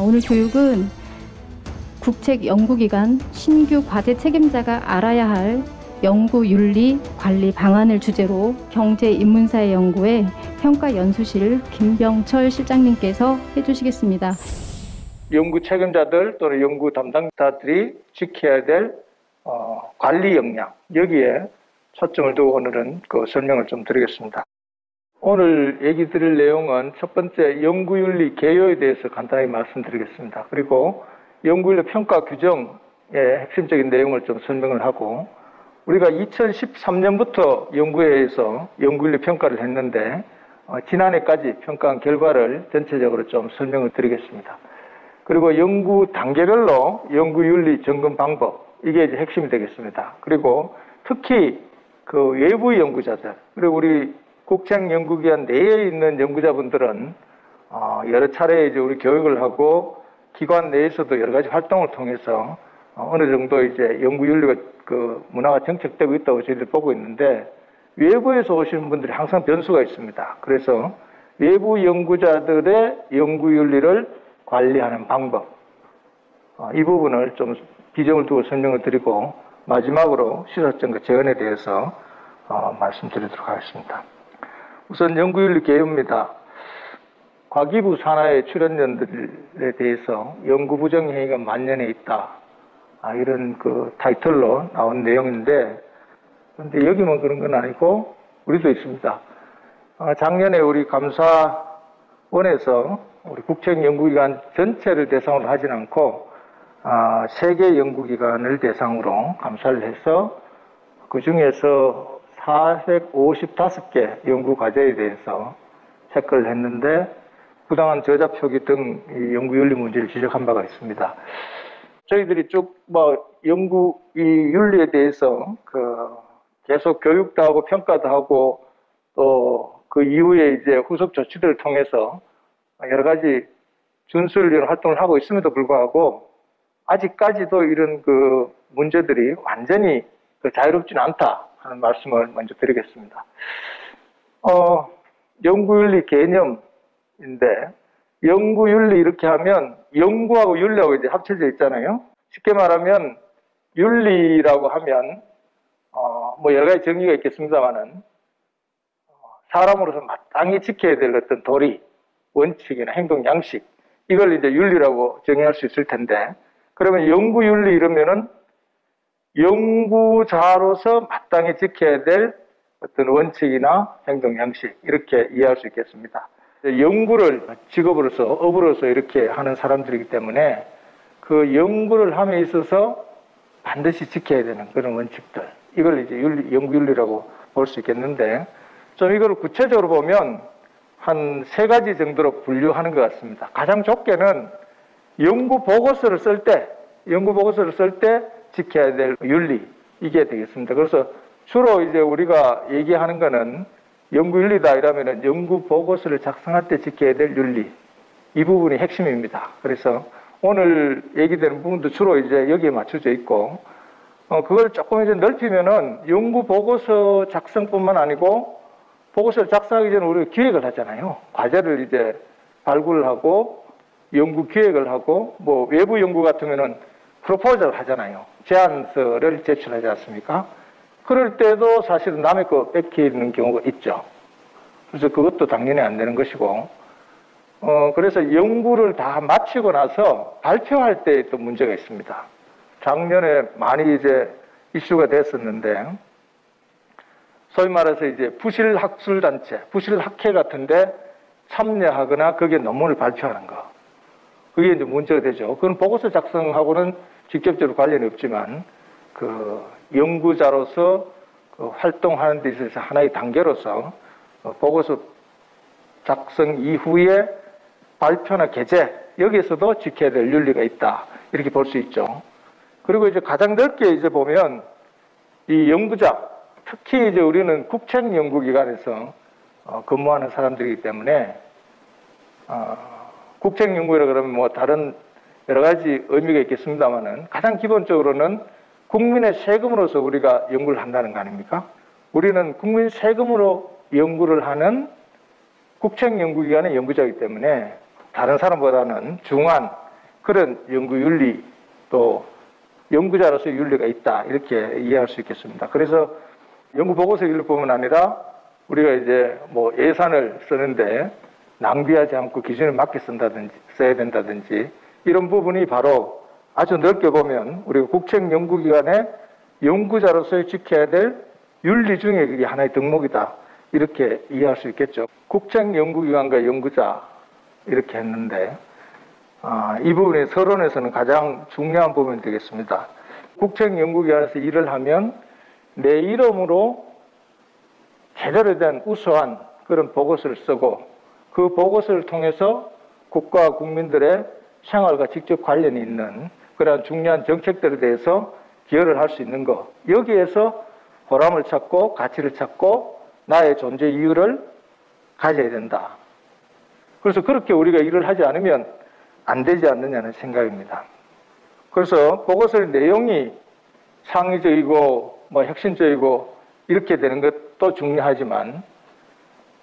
오늘 교육은 국책연구기관 신규 과제 책임자가 알아야 할 연구윤리 관리 방안을 주제로 경제인문사의 연구에 평가연수실 김병철 실장님께서 해주시겠습니다. 연구 책임자들 또는 연구 담당자들이 지켜야 될 관리 역량, 여기에 초점을 두고 오늘은 그 설명을 좀 드리겠습니다. 오늘 얘기 드릴 내용은 첫 번째 연구윤리 개요에 대해서 간단하게 말씀드리겠습니다. 그리고 연구윤리 평가 규정의 핵심적인 내용을 좀 설명을 하고, 우리가 2013년부터 연구회에서 연구윤리 평가를 했는데 지난해까지 평가한 결과를 전체적으로 좀 설명을 드리겠습니다. 그리고 연구 단계별로 연구윤리 점검 방법, 이게 이제 핵심이 되겠습니다. 그리고 특히 그 외부 연구자들, 그리고 우리 국책연구기관 내에 있는 연구자분들은 여러 차례 이제 우리 교육을 하고 기관 내에서도 여러 가지 활동을 통해서 어느 정도 이제 연구윤리가 그 문화가 정착되고 있다고 저희들 보고 있는데, 외부에서 오시는 분들이 항상 변수가 있습니다. 그래서 외부 연구자들의 연구윤리를 관리하는 방법, 이 부분을 좀 비중을 두고 설명을 드리고, 마지막으로 시사점과 재현에 대해서 말씀드리도록 하겠습니다. 우선 연구윤리 개요입니다. 과기부 산하의 출연연들에 대해서 연구 부정 행위가 만연해 있다, 이런 그 타이틀로 나온 내용인데, 그런데 여기만 그런 건 아니고 우리도 있습니다. 작년에 우리 감사원에서 우리 국책연구기관 전체를 대상으로 하진 않고 세계 연구기관을 대상으로 감사를 해서 그 중에서 455개 연구과제에 대해서 체크를 했는데 부당한 저자 표기 등 연구윤리 문제를 지적한 바가 있습니다. 저희들이 쭉 연구 이 윤리에 대해서 계속 교육도 하고 평가도 하고 또 그 이후에 이제 후속 조치들을 통해서 여러 가지 준수를 위한 활동을 하고 있음에도 불구하고 아직까지도 이런 그 문제들이 완전히 자유롭지는 않다 하는 말씀을 먼저 드리겠습니다. 연구윤리 개념인데, 연구윤리 이렇게 하면 연구하고 윤리하고 이제 합쳐져 있잖아요. 쉽게 말하면 윤리라고 하면 여러 가지 정의가 있겠습니다만은 사람으로서 마땅히 지켜야 될 어떤 도리, 원칙이나 행동 양식, 이걸 이제 윤리라고 정의할 수 있을 텐데, 그러면 연구윤리 이러면은 연구자로서 마땅히 지켜야 될 어떤 원칙이나 행동 양식, 이렇게 이해할 수 있겠습니다. 연구를 직업으로서, 업으로서 이렇게 하는 사람들이기 때문에 그 연구를 함에 있어서 반드시 지켜야 되는 그런 원칙들, 이걸 이제 연구윤리라고 볼 수 있겠는데, 좀 이걸 구체적으로 보면 한 3가지 정도로 분류하는 것 같습니다. 가장 좁게는 연구 보고서를 쓸 때 지켜야 될 윤리, 이게 되겠습니다. 그래서 주로 이제 우리가 얘기하는 거는 연구윤리다 이러면은 연구 보고서를 작성할 때 지켜야 될 윤리, 이 부분이 핵심입니다. 그래서 오늘 얘기되는 부분도 주로 이제 여기에 맞춰져 있고, 그걸 조금 이제 넓히면은 연구 보고서 작성뿐만 아니고 보고서를 작성하기 전에 우리가 기획을 하잖아요. 과제를 이제 발굴을 하고 연구 기획을 하고, 외부 연구 같으면은 프로포즈를 하잖아요. 제안서를 제출하지 않습니까? 그럴 때도 사실은 남의 거 뺏기는 경우가 있죠. 그래서 그것도 당연히 안 되는 것이고, 그래서 연구를 다 마치고 나서 발표할 때 또 문제가 있습니다. 작년에 많이 이제 이슈가 됐었는데, 소위 말해서 이제 부실학술단체, 부실학회 같은데 참여하거나 거기에 논문을 발표하는 거, 그게 이제 문제가 되죠. 그건 보고서 작성하고는 직접적으로 관련이 없지만 그 연구자로서 그 활동하는 데 있어서 하나의 단계로서 보고서 작성 이후에 발표나 게재, 여기에서도 지켜야 될 윤리가 있다, 이렇게 볼 수 있죠. 그리고 이제 가장 넓게 이제 보면 이 연구자, 특히 이제 우리는 국책연구기관에서 근무하는 사람들이기 때문에 국책연구라 그러면 다른 여러 가지 의미가 있겠습니다만은 가장 기본적으로는 국민의 세금으로서 우리가 연구를 한다는 거 아닙니까? 우리는 국민 세금으로 연구를 하는 국책연구기관의 연구자이기 때문에 다른 사람보다는 중한 그런 연구윤리 또 연구자로서의 윤리가 있다 이렇게 이해할 수 있겠습니다. 그래서 연구보고서 윤리뿐만 아니라 우리가 이제 뭐 예산을 쓰는데 낭비하지 않고 기준에 맞게 써야 된다든지 이런 부분이 바로 아주 넓게 보면 우리가 국책연구기관의 연구자로서 지켜야 될 윤리 중에 그게 하나의 덕목이다 이렇게 이해할 수 있겠죠. 국책연구기관과 연구자 이렇게 했는데 이 부분이 서론에서는 가장 중요한 부분이 되겠습니다. 국책연구기관에서 일을 하면 내 이름으로 제대로 된 우수한 그런 보고서를 쓰고 그 보고서를 통해서 국가와 국민들의 생활과 직접 관련이 있는 그러한 중요한 정책들에 대해서 기여를 할 수 있는 것, 여기에서 보람을 찾고 가치를 찾고 나의 존재 이유를 가져야 된다. 그래서 그렇게 우리가 일을 하지 않으면 안 되지 않느냐는 생각입니다. 그래서 보고서의 내용이 창의적이고 혁신적이고 이렇게 되는 것도 중요하지만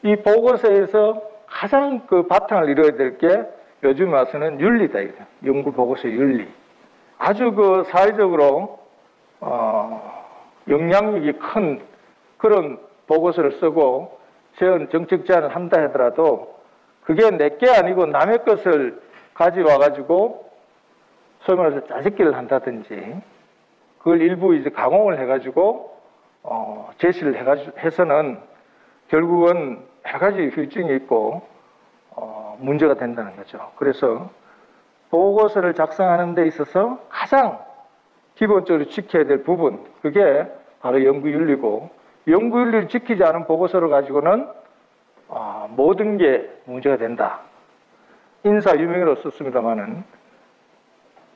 이 보고서에서 가장 그 바탕을 이루어야 될 게 요즘 와서는 윤리다. 연구 보고서의 윤리. 아주 그 사회적으로 영향력이 큰 그런 보고서를 쓰고 정책 제안을 한다 하더라도 그게 내게 아니고 남의 것을 가져와 가지고 소위 말해서 짜집기를 한다든지 그걸 일부 이제 가공을 해가지고 제시를 해서는 결국은 여러 가지 후유증이 있고 문제가 된다는 거죠. 그래서 보고서를 작성하는 데 있어서 가장 기본적으로 지켜야 될 부분, 그게 바로 연구윤리고, 연구윤리를 지키지 않은 보고서를 가지고는 모든 게 문제가 된다. 인사 유명으로 썼습니다마는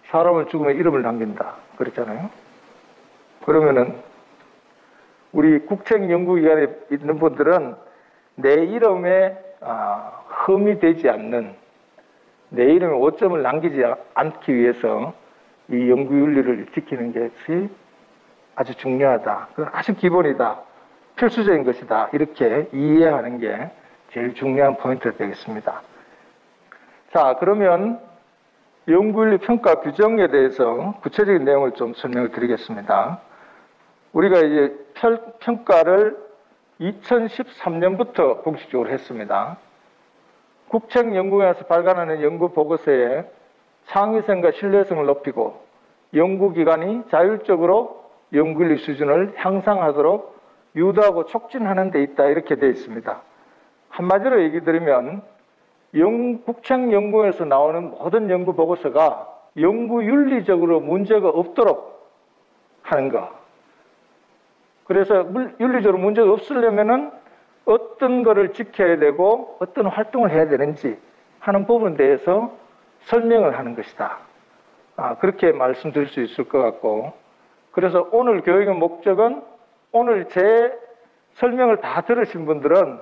사람을 죽으면 이름을 남긴다 그랬잖아요. 그러면은 우리 국책연구기관에 있는 분들은 내 이름에 흠이 되지 않는, 내 이름에 오점을 남기지 않기 위해서 이 연구윤리를 지키는 것이 아주 중요하다. 그건 아주 기본이다. 필수적인 것이다. 이렇게 이해하는 게 제일 중요한 포인트가 되겠습니다. 자, 그러면 연구윤리 평가 규정에 대해서 구체적인 내용을 좀 설명을 드리겠습니다. 우리가 이제 평가를 2013년부터 공식적으로 했습니다. 국책연구원에서 발간하는 연구보고서의 창의성과 신뢰성을 높이고 연구기관이 자율적으로 연구윤리 수준을 향상하도록 유도하고 촉진하는 데 있다 이렇게 되어 있습니다. 한마디로 얘기 드리면 국책연구원에서 나오는 모든 연구보고서가 연구윤리적으로 문제가 없도록 하는 것. 그래서 윤리적으로 문제가 없으려면은 어떤 거를 지켜야 되고 어떤 활동을 해야 되는지 하는 부분에 대해서 설명을 하는 것이다. 그렇게 말씀드릴 수 있을 것 같고, 그래서 오늘 교육의 목적은 오늘 제 설명을 다 들으신 분들은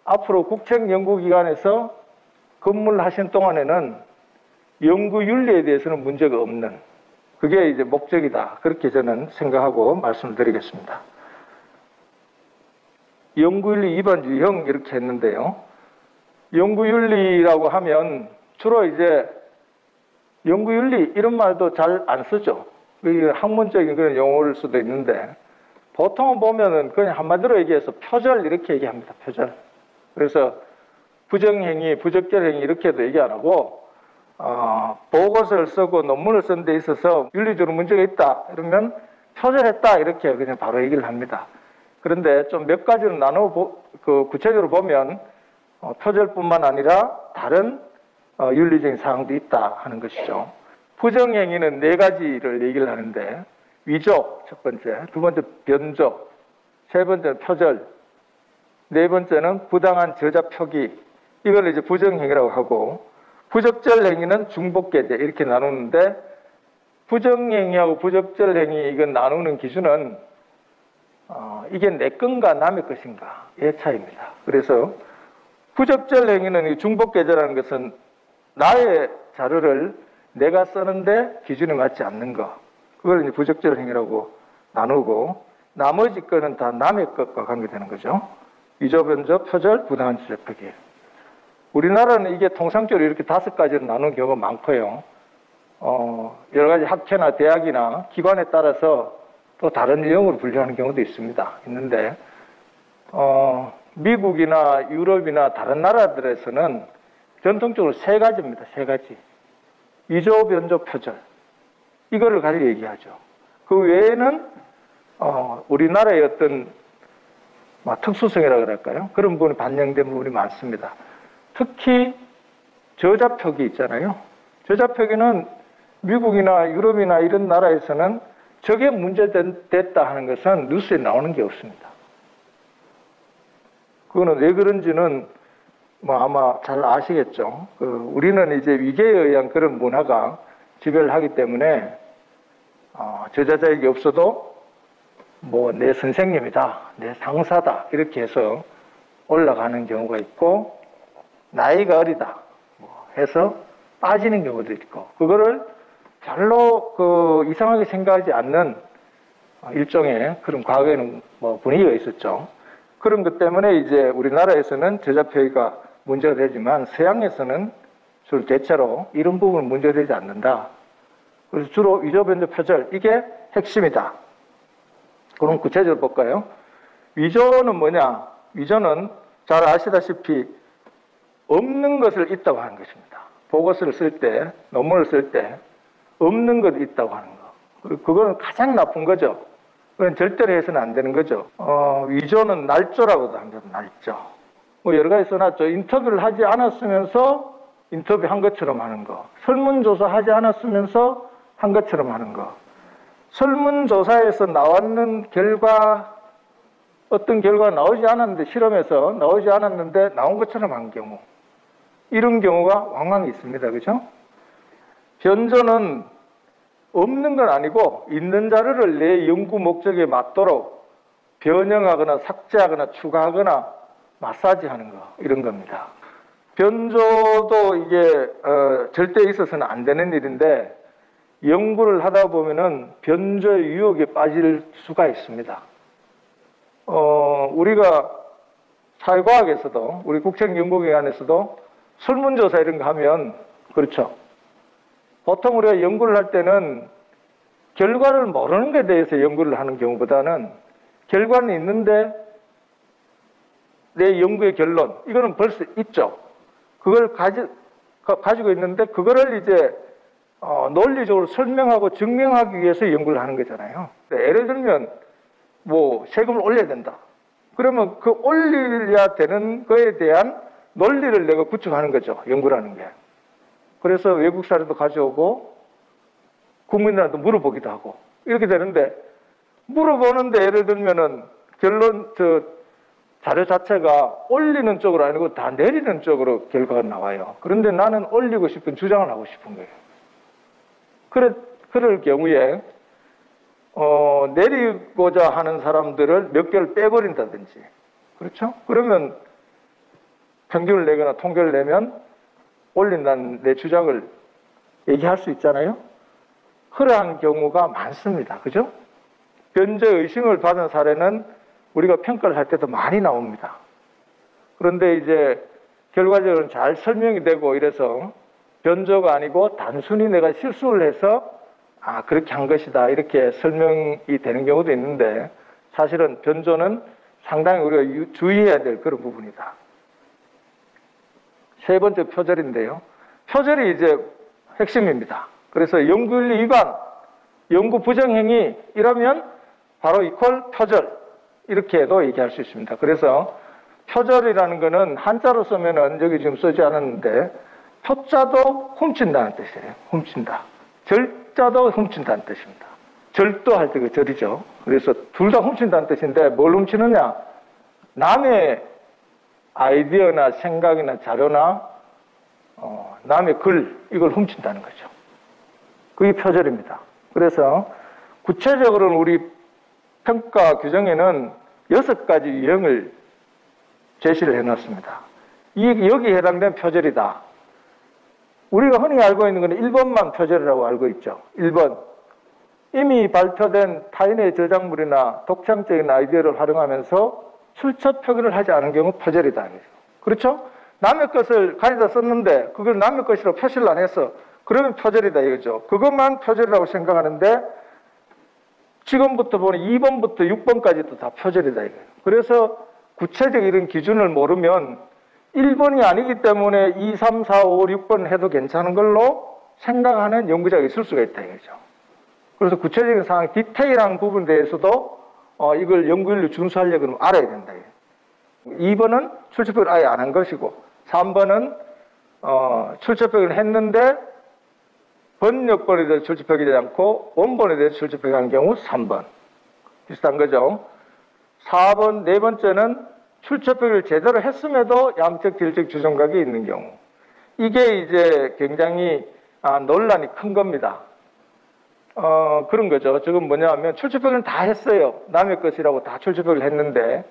앞으로 국책연구기관에서 근무를 하신 동안에는 연구윤리에 대해서는 문제가 없는, 그게 이제 목적이다. 그렇게 저는 생각하고 말씀을 드리겠습니다. 연구윤리 위반 유형 이렇게 했는데요. 연구윤리라고 하면 주로 이제 연구윤리 이런 말도 잘 안 쓰죠. 학문적인 그런 용어일 수도 있는데 보통은 보면은 그냥 한마디로 얘기해서 표절 이렇게 얘기합니다. 표절. 그래서 부정행위, 부적절행위 이렇게도 얘기 안 하고 보고서를 쓰고 논문을 쓴 데 있어서 윤리적으로 문제가 있다 이러면 표절했다 이렇게 그냥 바로 얘기를 합니다. 그런데 좀 몇 가지로 구체적으로 보면 표절뿐만 아니라 다른 윤리적인 사항도 있다 하는 것이죠. 부정행위는 4가지를 얘기를 하는데 위조 첫 번째, 두 번째 변조, 세 번째는 표절, 네 번째는 부당한 저자 표기, 이걸 이제 부정행위라고 하고, 부적절 행위는 중복계제 이렇게 나누는데 부정행위하고 부적절 행위 이건 나누는 기준은 이게 내 건가 남의 것인가의 차이입니다. 그래서 부적절 행위는 중복계제라는 것은 나의 자료를 내가 쓰는데 기준에 맞지 않는 것, 그걸 이제 부적절 행위라고 나누고, 나머지 거는 다 남의 것과 관계되는 거죠. 위조, 변조, 표절, 부당한 저자 표기. 우리나라는 이게 통상적으로 이렇게 5가지로 나누는 경우가 많고요. 여러 가지 학회나 대학이나 기관에 따라서 또 다른 유형으로 분류하는 경우도 있는데, 미국이나 유럽이나 다른 나라들에서는 전통적으로 세 가지입니다. 세 가지. 위조, 변조, 표절. 이거를 가지고 얘기하죠. 그 외에는, 우리나라의 어떤, 특수성이라고 그럴까요? 그런 부분이 반영된 부분이 많습니다. 특히 저자표기 있잖아요. 저자표기는 미국이나 유럽이나 이런 나라에서는 저게 문제됐다 하는 것은 뉴스에 나오는 게 없습니다. 그거는 왜 그런지는 아마 잘 아시겠죠. 우리는 이제 위계에 의한 그런 문화가 지배를 하기 때문에 저자자에게 없어도 내 선생님이다, 내 상사다 이렇게 해서 올라가는 경우가 있고, 나이가 어리다 해서 빠지는 경우도 있고, 그거를 별로 이상하게 생각하지 않는 일종의 그런 과거에는 분위기가 있었죠. 그런 것 때문에 이제 우리나라에서는 저자표기가 문제가 되지만 서양에서는 주로 대체로 이런 부분은 문제가 되지 않는다. 그래서 주로 위조, 변조, 표절 이게 핵심이다. 그럼 구체적으로 볼까요? 위조는 뭐냐? 위조는 잘 아시다시피 없는 것을 있다고 하는 것입니다. 보고서를 쓸 때, 논문을 쓸 때 없는 것이 있다고 하는 거. 그거는 가장 나쁜 거죠. 그건 절대로 해서는 안 되는 거죠. 위조는 날조라고도 합니다. 날조. 여러 가지 써놨죠. 인터뷰를 하지 않았으면서 인터뷰한 것처럼 하는 거. 설문조사 하지 않았으면서 한 것처럼 하는 거. 설문조사에서 나왔는 결과, 어떤 결과가 나오지 않았는데, 실험에서 나오지 않았는데 나온 것처럼 한 경우. 이런 경우가 왕왕 있습니다. 그죠? 변조는 없는 건 아니고 있는 자료를 내 연구 목적에 맞도록 변형하거나 삭제하거나 추가하거나 마사지하는 거, 이런 겁니다. 변조도 이게 절대 있어서는 안 되는 일인데, 연구를 하다 보면은 변조의 유혹에 빠질 수가 있습니다. 우리가 사회과학에서도, 우리 국책연구기관에서도 설문조사 이런 거 하면, 그렇죠. 보통 우리가 연구를 할 때는 결과를 모르는 것에 대해서 연구를 하는 경우보다는 결과는 있는데 내 연구의 결론, 이거는 벌써 있죠. 그걸 가지고 있는데 그거를 이제 논리적으로 설명하고 증명하기 위해서 연구를 하는 거잖아요. 예를 들면 세금을 올려야 된다. 그러면 그 올려야 되는 거에 대한 논리를 내가 구축하는 거죠. 연구라는 게. 그래서 외국 사례도 가져오고 국민들한테 물어보기도 하고 이렇게 되는데, 물어보는데 예를 들면은 자료 자체가 올리는 쪽으로 아니고 다 내리는 쪽으로 결과가 나와요. 그런데 나는 올리고 싶은 주장을 하고 싶은 거예요. 그럴 경우에 내리고자 하는 사람들을 몇 개를 빼버린다든지, 그렇죠? 그러면 평균을 내거나 통계를 내면 올린다는 내 주장을 얘기할 수 있잖아요. 그러한 경우가 많습니다. 그죠? 변조 의심을 받은 사례는 우리가 평가를 할 때도 많이 나옵니다. 그런데 이제 결과적으로는 잘 설명이 되고 이래서 변조가 아니고 단순히 내가 실수를 해서 그렇게 한 것이다 이렇게 설명이 되는 경우도 있는데, 사실은 변조는 상당히 우리가 주의해야 될 그런 부분이다. 세 번째 표절인데요. 표절이 이제 핵심입니다. 그래서 연구윤리 위반, 연구 부정행위 이러면 바로 이퀄 표절, 이렇게도 얘기할 수 있습니다. 그래서 표절이라는 거는 한자로 쓰면은 여기 지금 쓰지 않았는데 표자도 훔친다는 뜻이에요. 훔친다. 절자도 훔친다는 뜻입니다. 절도 할 때 그 절이죠. 그래서 둘 다 훔친다는 뜻인데 뭘 훔치느냐? 남의 아이디어나 생각이나 자료나 남의 글, 이걸 훔친다는 거죠. 그게 표절입니다. 그래서 구체적으로는 우리 평가 규정에는 6가지 유형을 제시를 해놨습니다. 여기에 해당된 표절이다. 우리가 흔히 알고 있는 것은 1번만 표절이라고 알고 있죠. 1번. 이미 발표된 타인의 저작물이나 독창적인 아이디어를 활용하면서 출처 표기를 하지 않은 경우 표절이다. 그렇죠? 남의 것을 가져다 썼는데 그걸 남의 것이라고 표시를 안 해서 그러면 표절이다 이거죠. 그것만 표절이라고 생각하는데 지금부터 보니 2번부터 6번까지도 다 표절이다 이거예요. 그래서 구체적 이런 기준을 모르면 1번이 아니기 때문에 2, 3, 4, 5, 6번 해도 괜찮은 걸로 생각하는 연구자가 있을 수가 있다 이거죠. 그래서 구체적인 상황, 디테일한 부분에 대해서도 이걸 연구윤리 준수하려면 알아야 된다. 2번은 출처표기를 아예 안 한 것이고 3번은 출처표기를 했는데 번역본에 대해서 출처표기되지 않고 원본에 대해서 출처표기한 경우 3번. 비슷한 거죠. 4번, 네 번째는 출처표기를 제대로 했음에도 양적, 질적 주정각이 있는 경우. 이게 이제 굉장히 논란이 큰 겁니다. 그런 거죠. 지금 뭐냐면 출처표기는 다 했어요. 남의 것이라고 다 출처표기를 했는데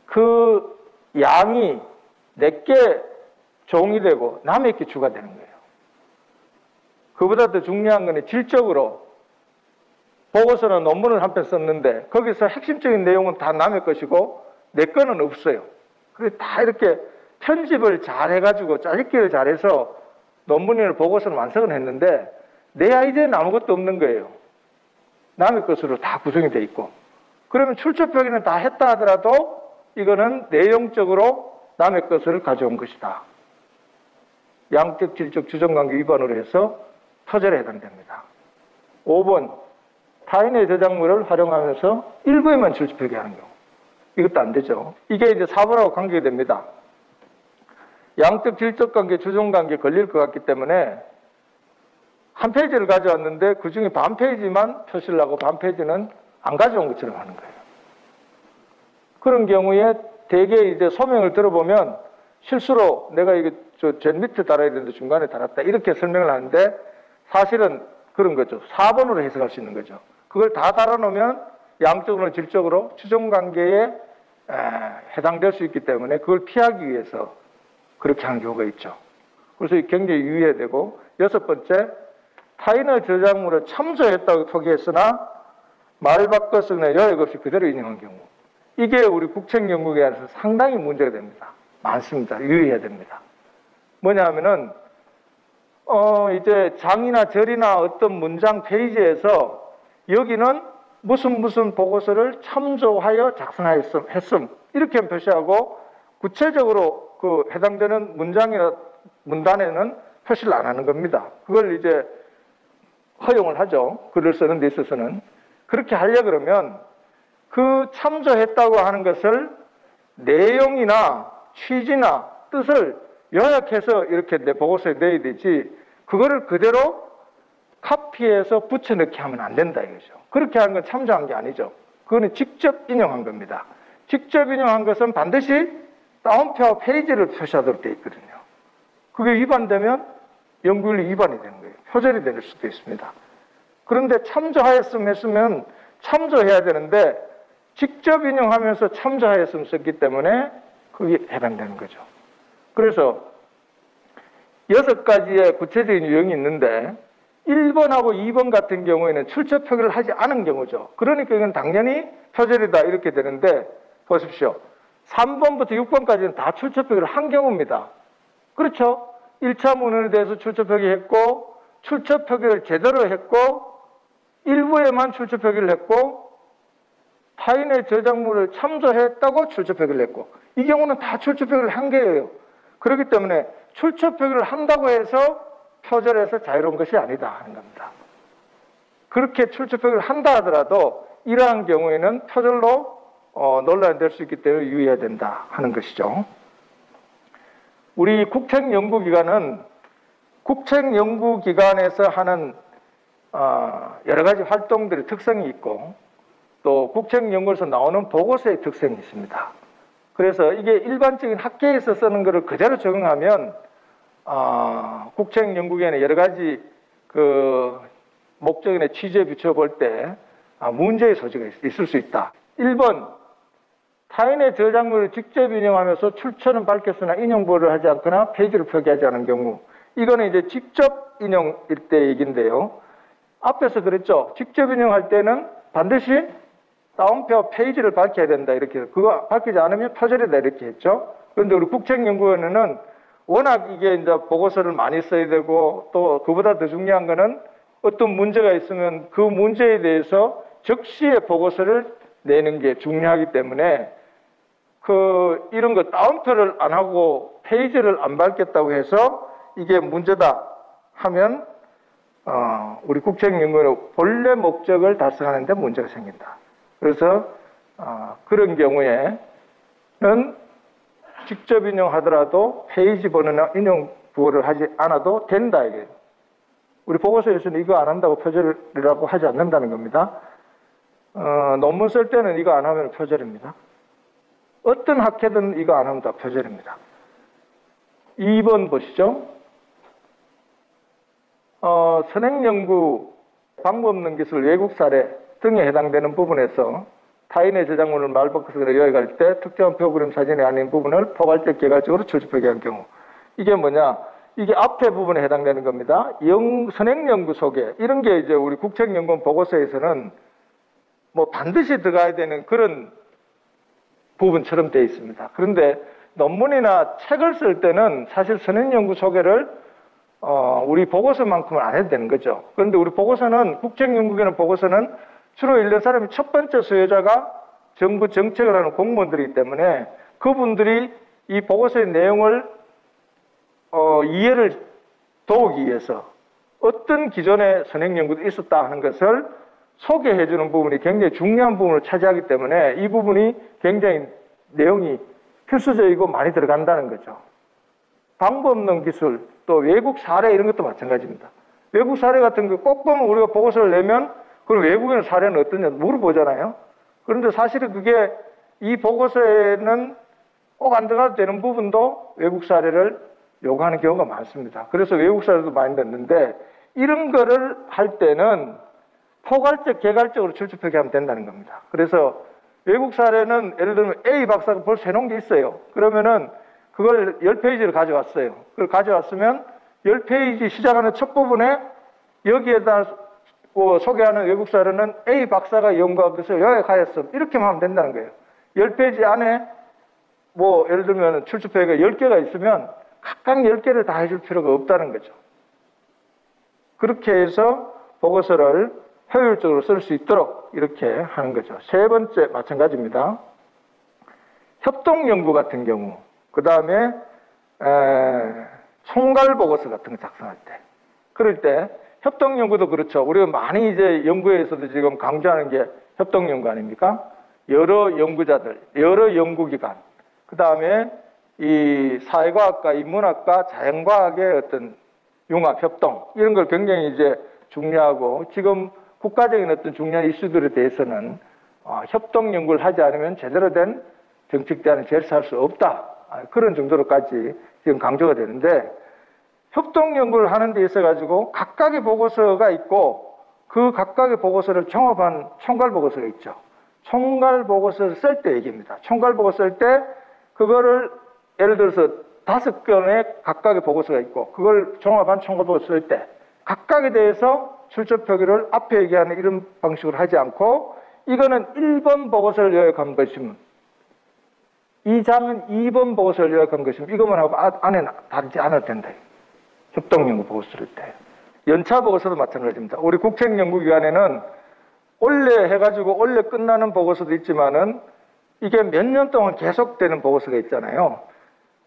그 양이 내게 종이 되고 남에게 주가 되는 거예요. 그보다 더 중요한 건 질적으로 보고서는 논문을 한 편 썼는데 거기서 핵심적인 내용은 다 남의 것이고 내 거는 없어요. 그래서 다 이렇게 편집을 잘 해가지고 짜집기를 잘해서 논문이나 보고서를 완성을 했는데 내 아이디어는 아무것도 없는 거예요. 남의 것으로 다 구성이 돼 있고. 그러면 출처표기는 다 했다 하더라도 이거는 내용적으로 남의 것을 가져온 것이다. 양적, 질적, 주정관계 위반으로 해서 표절에 해당됩니다. 5번, 타인의 저작물을 활용하면서 일부에만 출처표기하는 경우. 이것도 안 되죠. 이게 이제 4번하고 관계가 됩니다. 양적, 질적 관계, 주정관계 걸릴 것 같기 때문에 한 페이지를 가져왔는데 그 중에 반 페이지만 표시를 하고 반 페이지는 안 가져온 것처럼 하는 거예요. 그런 경우에 대개 이제 소명을 들어보면 실수로 내가 이게 제일 밑에 달아야 되는데 중간에 달았다 이렇게 설명을 하는데 사실은 그런 거죠. 4번으로 해석할 수 있는 거죠. 그걸 다 달아놓으면 양적으로 질적으로 추정관계에 해당될 수 있기 때문에 그걸 피하기 위해서 그렇게 하는 경우가 있죠. 그래서 굉장히 유의해야 되고 6번째, 타인의 저작물을 참조했다고 표기했으나 말 바꿨으나 여역 없이 그대로 인용한 경우. 이게 우리 국책연구기관에서 상당히 문제가 됩니다. 많습니다. 유의해야 됩니다. 뭐냐 하면은 이제 장이나 절이나 어떤 문장 페이지에서 여기는 무슨 보고서를 참조하여 작성했음 이렇게 표시하고 구체적으로 그 해당되는 문장이나 문단에는 표시를 안 하는 겁니다. 그걸 이제 허용을 하죠. 글을 쓰는 데 있어서는. 그렇게 하려 그러면 그 참조했다고 하는 것을 내용이나 취지나 뜻을 요약해서 이렇게 내 보고서에 넣어야 되지 그거를 그대로 카피해서 붙여넣기 하면 안 된다 이거죠. 그렇게 하는 건 참조한 게 아니죠. 그거는 직접 인용한 겁니다. 직접 인용한 것은 반드시 다운표 페이지를 표시하도록 되어 있거든요. 그게 위반되면 연구윤리 위반이 되는 거예요. 표절이 될 수도 있습니다. 그런데 참조하였음 했으면 참조해야 되는데 직접 인용하면서 참조하였음 썼기 때문에 그게 해당되는 거죠. 그래서 6가지의 구체적인 유형이 있는데 1번하고 2번 같은 경우에는 출처 표기를 하지 않은 경우죠. 그러니까 이건 당연히 표절이다 이렇게 되는데 보십시오. 3번부터 6번까지는 다 출처 표기를 한 경우입니다. 그렇죠? 1차 문헌에 대해서 출처 표기했고 출처 표기를 제대로 했고 일부에만 출처 표기를 했고 타인의 저작물을 참조했다고 출처 표기를 했고 이 경우는 다 출처 표기를 한 거예요. 그렇기 때문에 출처 표기를 한다고 해서 표절해서 자유로운 것이 아니다 하는 겁니다. 그렇게 출처 표기를 한다 하더라도 이러한 경우에는 표절로 논란이 될 수 있기 때문에 유의해야 된다 하는 것이죠. 우리 국책연구기관은 국책연구기관에서 하는 여러 가지 활동들의 특성이 있고 또 국책연구에서 나오는 보고서의 특성이 있습니다. 그래서 이게 일반적인 학계에서 쓰는 것을 그대로 적용하면 국책연구기관의 여러 가지 그 목적이나 취지에 비춰볼 때 문제의 소지가 있을 수 있다. 1번, 타인의 저작물을 직접 인용하면서 출처는 밝혔으나 인용보를 하지 않거나 페이지를 표기하지 않은 경우. 이거는 이제 직접 인용일 때 얘기인데요. 앞에서 그랬죠. 직접 인용할 때는 반드시 다운표 페이지를 밝혀야 된다. 이렇게. 그거 밝히지 않으면 표절이다. 이렇게 했죠. 그런데 우리 국책연구원에는 워낙 이게 이제 보고서를 많이 써야 되고 또 그보다 더 중요한 거는 어떤 문제가 있으면 그 문제에 대해서 즉시에 보고서를 내는 게 중요하기 때문에 이런 거 따옴표를 안 하고 페이지를 안 밟겠다고 해서 이게 문제다 하면 우리 국책연구원의 본래 목적을 달성하는 데 문제가 생긴다. 그래서 그런 경우에는 직접 인용하더라도 페이지 번호나 인용 부호를 하지 않아도 된다 이게. 우리 보고서에서는 이거 안 한다고 표절이라고 하지 않는다는 겁니다. 논문 쓸 때는 이거 안 하면 표절입니다. 어떤 학회든 이거 안 하면 다 표절입니다. 2번 보시죠. 선행연구, 방법 없는 기술, 외국 사례 등에 해당되는 부분에서 타인의 저작물을 말버릇으로 요약할 때 특정한 프로그램 사진이 아닌 부분을 포괄적, 개괄적으로 출처표기한 한 경우. 이게 뭐냐? 이게 앞에 부분에 해당되는 겁니다. 선행연구 소개. 이런 게 이제 우리 국책연구원 보고서에서는 뭐 반드시 들어가야 되는 그런 부분처럼 되어 있습니다. 그런데 논문이나 책을 쓸 때는 사실 선행연구 소개를 우리 보고서만큼은 안 해도 되는 거죠. 그런데 우리 보고서는, 국책연구원의 보고서는 주로 읽는 사람이 첫 번째 수요자가 정부 정책을 하는 공무원들이기 때문에 그분들이 이 보고서의 내용을 이해를 도우기 위해서 어떤 기존의 선행연구도 있었다 하는 것을 소개해 주는 부분이 굉장히 중요한 부분을 차지하기 때문에 이 부분이 굉장히 내용이 필수적이고 많이 들어간다는 거죠. 방법 없는 기술, 또 외국 사례 이런 것도 마찬가지입니다. 외국 사례 같은 거 꼭 보면 우리가 보고서를 내면 그럼 외국의 사례는 어떠냐 물어보잖아요. 그런데 사실은 그게 이 보고서에는 꼭 안 들어가도 되는 부분도 외국 사례를 요구하는 경우가 많습니다. 그래서 외국 사례도 많이 넣는데 이런 거를 할 때는 포괄적, 개괄적으로 출처 표기하면 된다는 겁니다. 그래서 외국 사례는 예를 들면 A 박사가 벌써 해놓은 게 있어요. 그러면은 그걸 10페이지를 가져왔어요. 그걸 가져왔으면 10페이지 시작하는 첫 부분에 여기에다 소개하는 외국 사례는 A 박사가 연구한 것을 요약하였음. 이렇게만 하면 된다는 거예요. 10페이지 안에 뭐 예를 들면 출처 표기가 10개가 있으면 각각 10개를 다 해줄 필요가 없다는 거죠. 그렇게 해서 보고서를 효율적으로 쓸 수 있도록 이렇게 하는 거죠. 세 번째 마찬가지입니다. 협동연구 같은 경우, 그 다음에 총괄보고서 같은 거 작성할 때, 그럴 때 협동연구도 그렇죠. 우리가 많이 이제 연구에서도 지금 강조하는 게 협동연구 아닙니까? 여러 연구자들, 여러 연구기관, 그 다음에 이 사회과학과, 인문학과, 자연과학의 어떤 융합협동, 이런 걸 굉장히 이제 중요하고, 지금 국가적인 어떤 중요한 이슈들에 대해서는 협동연구를 하지 않으면 제대로 된 정책 대안을 제시할 수 없다. 그런 정도로까지 지금 강조가 되는데, 협동연구를 하는 데 있어가지고 각각의 보고서가 있고 그 각각의 보고서를 종합한 총괄보고서가 있죠. 총괄보고서를 쓸 때 얘기입니다. 총괄보고서 쓸 때 그거를 예를 들어서 5건의 각각의 보고서가 있고 그걸 종합한 총괄보고서 쓸 때 각각에 대해서 출처 표기를 앞에 얘기하는 이런 방식으로 하지 않고 이거는 1번 보고서를 요약한 것이면 이 장은 2번 보고서를 요약한 것이면 이것만 하고 안에 다르지 않아도 된다. 협동연구 보고서 쓸 때. 연차 보고서도 마찬가지입니다. 우리 국책연구기관에는 원래 해가지고 원래 끝나는 보고서도 있지만은 이게 몇 년 동안 계속되는 보고서가 있잖아요.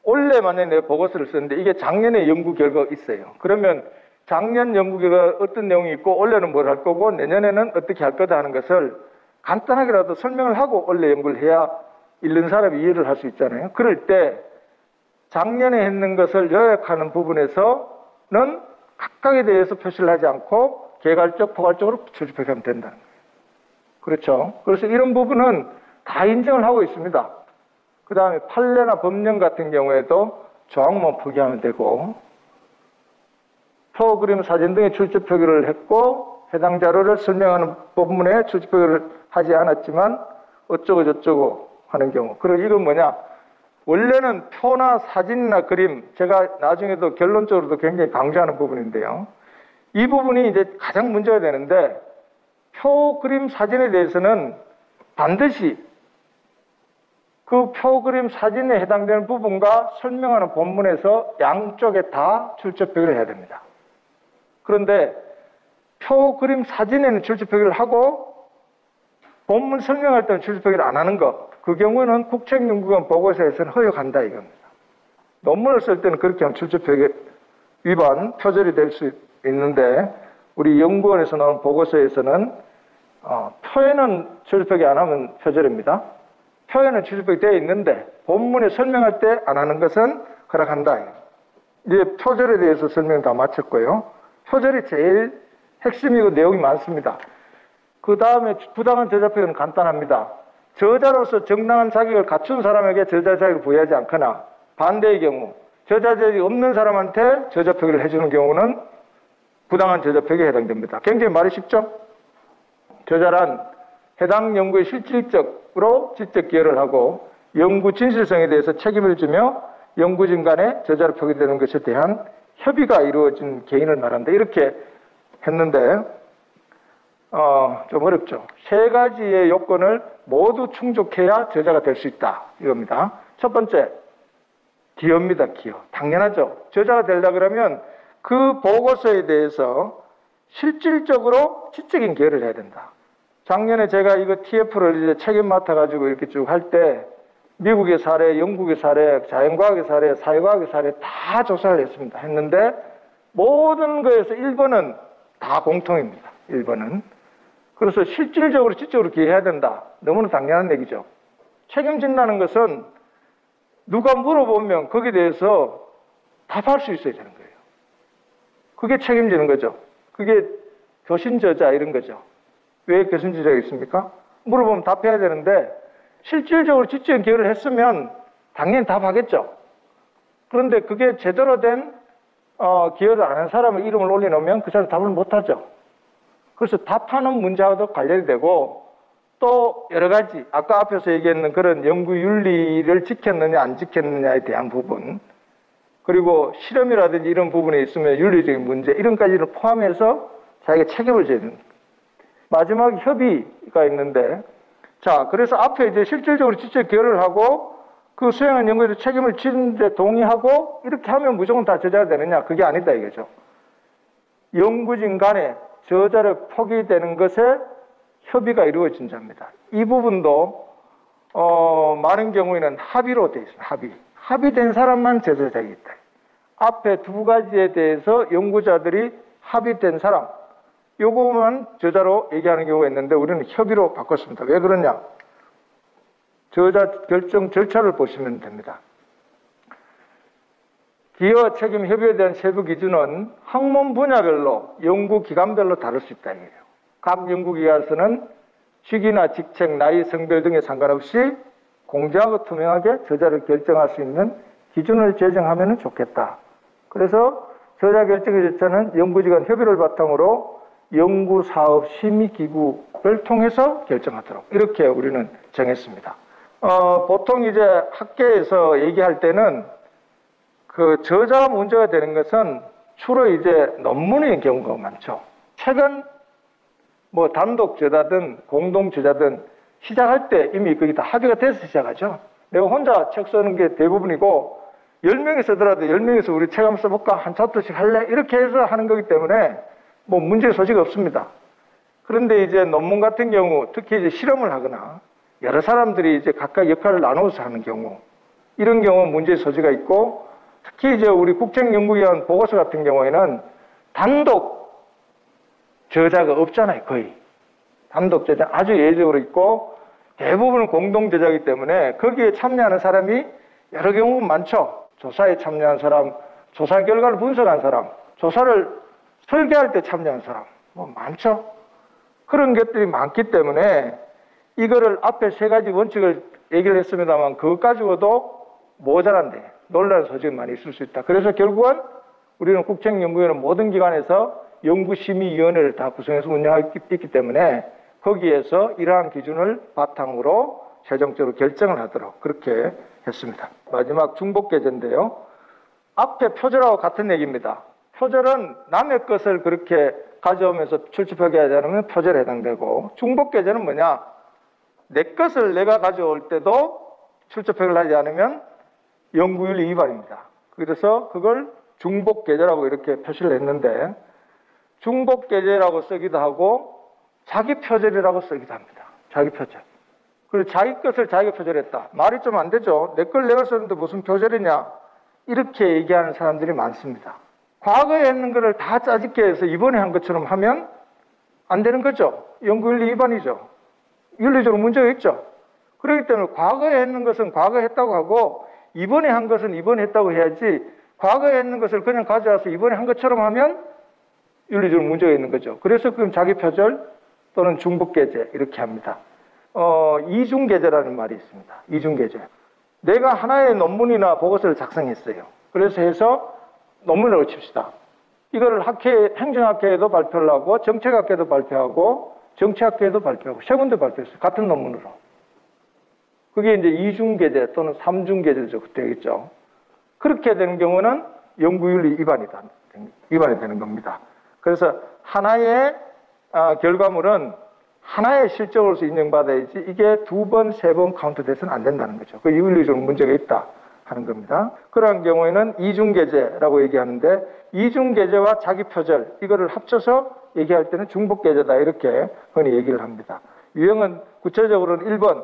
원래 만약에 내가 보고서를 쓰는데 이게 작년에 연구 결과가 있어요. 그러면 작년 연구 결과 어떤 내용이 있고 올해는 뭘 할 거고 내년에는 어떻게 할 거다 하는 것을 간단하게라도 설명을 하고 원래 연구를 해야 읽는 사람이 이해를 할 수 있잖아요. 그럴 때 작년에 했는 것을 요약하는 부분에서는 각각에 대해서 표시를 하지 않고 개괄적, 포괄적으로 출처표기하면 된다는 거예요. 그렇죠. 그래서 이런 부분은 다 인정을 하고 있습니다. 그 다음에 판례나 법령 같은 경우에도 조항만 표기하면 되고 표, 그림, 사진 등의 출처 표기를 했고 해당 자료를 설명하는 부분에 출처 표기를 하지 않았지만 어쩌고 저쩌고 하는 경우. 그리고 이건 뭐냐? 원래는 표나 사진이나 그림, 제가 나중에도 결론적으로도 굉장히 강조하는 부분인데요. 이 부분이 이제 가장 문제가 되는데 표, 그림, 사진에 대해서는 반드시 그 표그림 사진에 해당되는 부분과 설명하는 본문에서 양쪽에 다 출처 표기를 해야 됩니다. 그런데 표그림 사진에는 출처 표기를 하고 본문 설명할 때는 출처 표기를 안 하는 것, 그 경우는 국책연구원 보고서에서는 허용한다 이겁니다. 논문을 쓸 때는 그렇게 하면 출처 표기 위반, 표절이 될 수 있는데 우리 연구원에서 나온 보고서에서는 표에는 출처 표기 안 하면 표절입니다. 표에는 출처 표기 되어 있는데 본문에 설명할 때 안 하는 것은 허락한다. 이제 표절에 대해서 설명 다 마쳤고요. 표절이 제일 핵심이고 내용이 많습니다. 그 다음에 부당한 저자 표기는 간단합니다. 저자로서 정당한 자격을 갖춘 사람에게 저자 자격을 부여하지 않거나 반대의 경우 저자 자격이 없는 사람한테 저자 표기를 해주는 경우는 부당한 저자 표기에 해당됩니다. 굉장히 말이 쉽죠? 저자란 해당 연구에 실질적으로 지적 기여를 하고 연구 진실성에 대해서 책임을 지며 연구진 간에 저자로 표기되는 것에 대한 협의가 이루어진 개인을 말한다. 이렇게 했는데 좀 어렵죠. 세 가지의 요건을 모두 충족해야 저자가 될 수 있다. 이겁니다. 첫 번째, 기여입니다. 기여. 당연하죠. 저자가 되려고 그러면 그 보고서에 대해서 실질적으로 지적인 기여를 해야 된다. 작년에 제가 이거 TF를 이제 책임 맡아가지고 이렇게 쭉 할 때 미국의 사례, 영국의 사례, 자연과학의 사례, 사회과학의 사례 다 조사를 했습니다. 했는데 모든 거에서 1번은 다 공통입니다. 1번은. 그래서 실질적으로 지적으로 기여해야 된다. 너무나 당연한 얘기죠. 책임진다는 것은 누가 물어보면 거기에 대해서 답할 수 있어야 되는 거예요. 그게 책임지는 거죠. 그게 교신저자 이런 거죠. 왜 교신저자가 있습니까? 물어보면 답해야 되는데 실질적으로 지적인 기여를 했으면 당연히 답하겠죠. 그런데 그게 제대로 된 기여를 안 한 사람의 이름을 올려놓으면 그 사람 답을 못하죠. 그래서 답하는 문제와도 관련이 되고 또 여러 가지 아까 앞에서 얘기했는 그런 연구 윤리를 지켰느냐 안 지켰느냐에 대한 부분 그리고 실험이라든지 이런 부분에 있으면 윤리적인 문제 이런 까지를 포함해서 자기가 책임을 져야 됩니다. 마지막 협의가 있는데 자 그래서 앞에 이제 실질적으로 지적 기여를 하고 그 수행한 연구에서 책임을 지는데 동의하고 이렇게 하면 무조건 다 저자가 되느냐 그게 아니다 이거죠. 연구진 간에 저자를 포기되는 것에 협의가 이루어진 자입니다. 이 부분도 많은 경우에는 합의로 되어 있습니다. 합의된 사람만 저자자격이 있다. 앞에 두 가지에 대해서 연구자들이 합의된 사람 요거만 저자로 얘기하는 경우가 있는데 우리는 협의로 바꿨습니다. 왜 그러냐? 저자 결정 절차를 보시면 됩니다. 기여 책임 협의에 대한 세부 기준은 학문 분야별로 연구기관별로 다를 수 있다. 각 연구기관에서는 직위나 직책, 나이, 성별 등에 상관없이 공정하고 투명하게 저자를 결정할 수 있는 기준을 제정하면 좋겠다. 그래서 저자 결정의 절차는 연구기관 협의를 바탕으로 연구사업심의기구를 통해서 결정하도록 이렇게 우리는 정했습니다. 보통 이제 학계에서 얘기할 때는 그 저자가 문제가 되는 것은 주로 이제 논문의 경우가 많죠. 책은 뭐 단독 저자든 공동 저자든 시작할 때 이미 그게 다 합의가 돼서 시작하죠. 내가 혼자 책 쓰는 게 대부분이고 10명이 쓰더라도 10명에서 우리 책 한번 써볼까? 한 챕터씩 할래? 이렇게 해서 하는 거기 때문에 뭐 문제 소지가 없습니다. 그런데 이제 논문 같은 경우 특히 이제 실험을 하거나 여러 사람들이 이제 각각 역할을 나눠서 하는 경우 이런 경우 문제 소지가 있고 특히 이제 우리 국책연구위원 보고서 같은 경우에는 단독 저자가 없잖아요, 거의. 단독 저자 아주 예외적으로 있고 대부분은 공동 저자이기 때문에 거기에 참여하는 사람이 여러 경우 많죠. 조사에 참여한 사람, 조사 결과를 분석한 사람, 조사를 설계할 때 참여한 사람, 뭐 많죠. 그런 것들이 많기 때문에 이거를 앞에 세 가지 원칙을 얘기를 했습니다만 그것 가지고도 모자란데 논란의 소지가 많이 있을 수 있다. 그래서 결국은 우리는 국책연구위원회는 모든 기관에서 연구심의위원회를 다 구성해서 운영하고 있기 때문에 거기에서 이러한 기준을 바탕으로 최종적으로 결정을 하도록 그렇게 했습니다. 마지막 중복계제인데요. 앞에 표절하고 같은 얘기입니다. 표절은 남의 것을 그렇게 가져오면서 출처표기하지 않으면 표절에 해당되고 중복계제는 뭐냐? 내 것을 내가 가져올 때도 출처표기를 하지 않으면 연구윤리 위반입니다. 그래서 그걸 중복계제라고 이렇게 표시를 했는데, 중복계제라고 쓰기도 하고 자기 표절이라고 쓰기도 합니다. 자기 표절. 그리고 자기 것을 자기가 표절했다. 말이 좀 안 되죠. 내 걸 내가 썼는데 무슨 표절이냐, 이렇게 얘기하는 사람들이 많습니다. 과거에 했는 거를 다 짜집게 해서 이번에 한 것처럼 하면 안 되는 거죠. 연구윤리 위반이죠. 윤리적으로 문제가 있죠. 그렇기 때문에 과거에 했는 것은 과거에 했다고 하고 이번에 한 것은 이번에 했다고 해야지, 과거에 했는 것을 그냥 가져와서 이번에 한 것처럼 하면 윤리적으로 문제가 있는 거죠. 그래서 그럼 자기 표절 또는 중복계제 이렇게 합니다. 이중계제라는 말이 있습니다. 이중계제. 내가 하나의 논문이나 보고서를 작성했어요. 그래서 해서 논문을 칩시다. 이거를 행정학회에도 발표를 하고 정책학회에도 발표하고 정치학회에도 발표하고 세군데 발표했어요. 같은 논문으로. 그게 이제 이중계제 또는 삼중계제죠. 되겠죠. 그렇게 되는 경우는 연구윤리 위반이 되는 겁니다. 그래서 하나의 결과물은 하나의 실적으로서 인정받아야지 이게 2번, 3번 카운트돼서는 안 된다는 거죠. 그 윤리적으로 문제가 있다 하는 겁니다. 그러한 경우에는 이중계제라고 얘기하는데, 이중계제와 자기표절 이거를 합쳐서 얘기할 때는 중복계제다 이렇게 흔히 얘기를 합니다. 유형은 구체적으로는 1번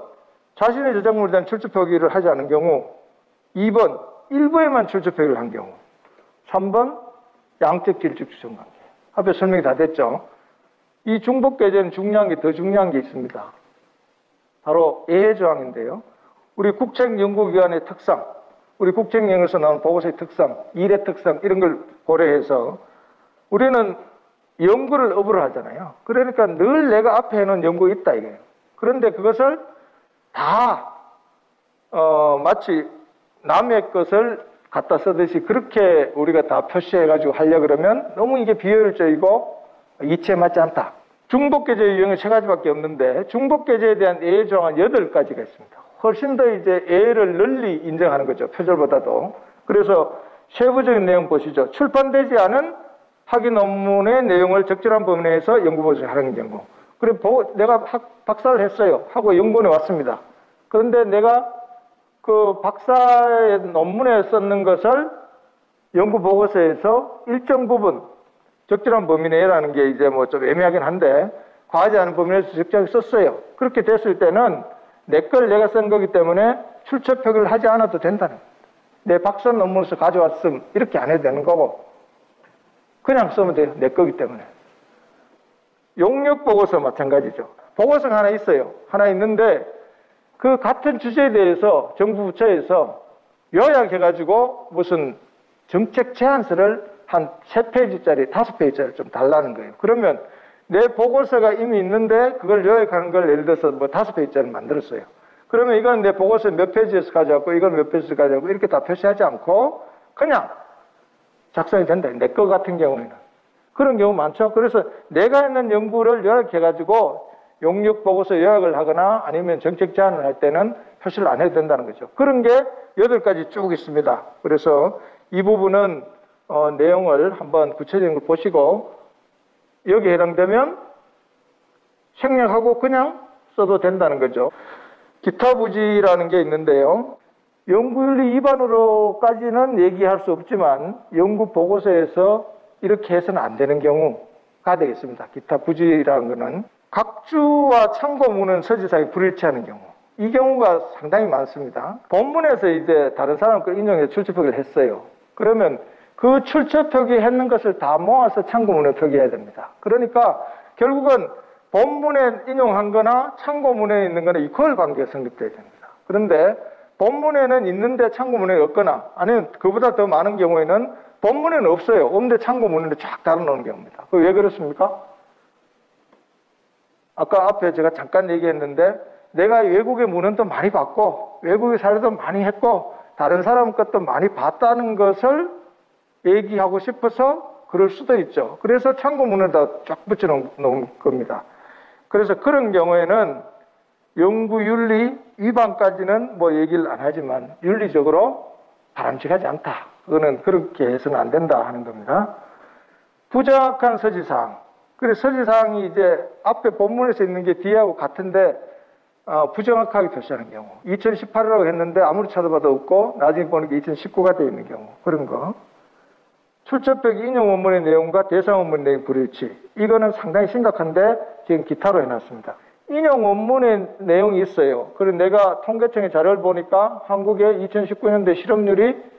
자신의 저작물에 대한 출처표기를 하지 않은 경우, 2번 일부에만 출처표기를 한 경우, 3번 양적 질적 주성관계. 앞에 설명이 다 됐죠. 이 중복계제는 더 중요한 게 있습니다. 바로 예조항인데요. 우리 국책연구기관의 특성, 우리 국책연구에서 나온 보고서의 특성, 일의 특성 이런 걸 고려해서 우리는 연구를 업으로 하잖아요. 그러니까 늘 내가 앞에 해놓은 연구가 있다 이거예요. 그런데 그것을 다 마치 남의 것을 갖다 쓰듯이 그렇게 우리가 다 표시해가지고 하려고 그러면 너무 이게 비효율적이고 이치에 맞지 않다. 중복계제 유형은 3가지밖에 없는데 중복계제에 대한 예외 조항은 8가지가 있습니다. 훨씬 더 이제 예외를 널리 인정하는 거죠. 표절보다도. 그래서 세부적인 내용 보시죠. 출판되지 않은 학위 논문의 내용을 적절한 범위 내에서 연구보고를 하는 경우. 그리고 내가 박사를 했어요. 하고 연구원에 왔습니다. 그런데 내가 그 박사의 논문에 썼는 것을 연구보고서에서 일정 부분 적절한 범위 내라는 게 이제 뭐 좀 애매하긴 한데 과하지 않은 범위 내에서 적절하게 썼어요. 그렇게 됐을 때는 내 걸 내가 쓴 거기 때문에 출처 표기를 하지 않아도 된다는 거예요. 내 박사 논문에서 가져왔음 이렇게 안 해도 되는 거고 그냥 쓰면 돼요. 내 거기 때문에. 용역 보고서 마찬가지죠. 보고서가 하나 있어요. 하나 있는데 그 같은 주제에 대해서 정부 부처에서 요약해가지고 무슨 정책 제안서를 한 3페이지짜리, 5페이지짜리 좀 달라는 거예요. 그러면 내 보고서가 이미 있는데 그걸 요약하는 걸 예를 들어서 뭐 5페이지짜리 만들었어요. 그러면 이건 내 보고서 몇 페이지에서 가져왔고 이건 몇 페이지에서 가져왔고 이렇게 다 표시하지 않고 그냥 작성이 된다. 내 거 같은 경우에는. 그런 경우 많죠. 그래서 내가 했는 연구를 요약해가지고 용역 보고서 요약을 하거나 아니면 정책 제안을 할 때는 표시를 안 해도 된다는 거죠. 그런 게 8가지 쭉 있습니다. 그래서 이 부분은 내용을 한번 구체적으로 보시고 여기에 해당되면 생략하고 그냥 써도 된다는 거죠. 기타 부지라는 게 있는데요. 연구윤리 위반으로까지는 얘기할 수 없지만 연구 보고서에서 이렇게 해서는 안 되는 경우가 되겠습니다. 기타 부지라는 거는 각주와 참고문은 서지사에 불일치하는 경우. 이 경우가 상당히 많습니다. 본문에서 이제 다른 사람 걸 인용해서 출처표기를 했어요. 그러면 그 출처표기 했는 것을 다 모아서 참고문에 표기해야 됩니다. 그러니까 결국은 본문에 인용한 거나 참고문에 있는 거나 이퀄 관계가 성립돼야 됩니다. 그런데 본문에는 있는데 참고문에 없거나 아니면 그보다 더 많은 경우에는 본문에는 없어요. 없는데 참고문에 쫙 달아놓은 경우입니다. 그 왜 그렇습니까? 아까 앞에 제가 잠깐 얘기했는데 내가 외국의 문헌도 많이 봤고 외국의 사례도 많이 했고 다른 사람 것도 많이 봤다는 것을 얘기하고 싶어서 그럴 수도 있죠. 그래서 참고문에다 쫙 붙여놓은 겁니다. 그래서 그런 경우에는 연구윤리 위반까지는 뭐 얘기를 안 하지만 윤리적으로 바람직하지 않다. 그거는 그렇게 해서는 안 된다 하는 겁니다. 부정확한 서지사항. 그래서 서지사항이 이제 앞에 본문에서 있는 게 뒤하고 같은데 부정확하게 표시하는 경우. 2018이라고 했는데 아무리 찾아봐도 없고 나중에 보는 게 2019가 되어 있는 경우. 그런 거. 출처벽 인용 원문의 내용과 대상 원문 내용 불일치. 이거는 상당히 심각한데 지금 기타로 해놨습니다. 인용 원문의 내용이 있어요. 그리고 내가 통계청의 자료를 보니까 한국의 2019년도에 실업률이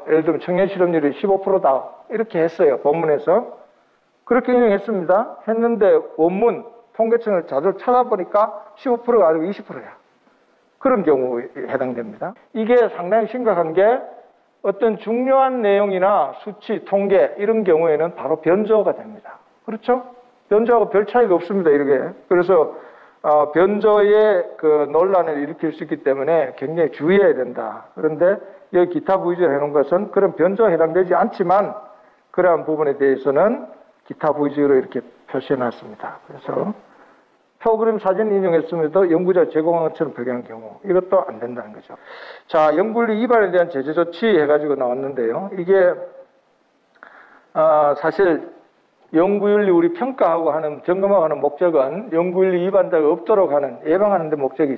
예를 들면 청년 실업률이 15%다. 이렇게 했어요. 본문에서. 그렇게 인용했습니다. 했는데 원문, 통계청을 자료를 찾아보니까 15%가 아니고 20%야. 그런 경우에 해당됩니다. 이게 상당히 심각한 게 어떤 중요한 내용이나 수치, 통계 이런 경우에는 바로 변조가 됩니다. 그렇죠? 변조하고 별 차이가 없습니다. 이렇게. 그래서 변조의 그 논란을 일으킬 수 있기 때문에 굉장히 주의해야 된다. 그런데 여기 기타 부위적으로 해놓은 것은 그런 변조에 해당되지 않지만 그러한 부분에 대해서는 기타 부위적으로 이렇게 표시해놨습니다. 그래서 표그램 사진 인용했음에도 연구자 제공한 것처럼 표기한 경우 이것도 안 된다는 거죠. 자, 연구윤리 위반에 대한 제재 조치 해가지고 나왔는데요. 이게 사실 연구윤리 우리 평가하고 하는 점검하고 하는 목적은 연구윤리 위반자가 없도록 하는 예방하는 데 목적이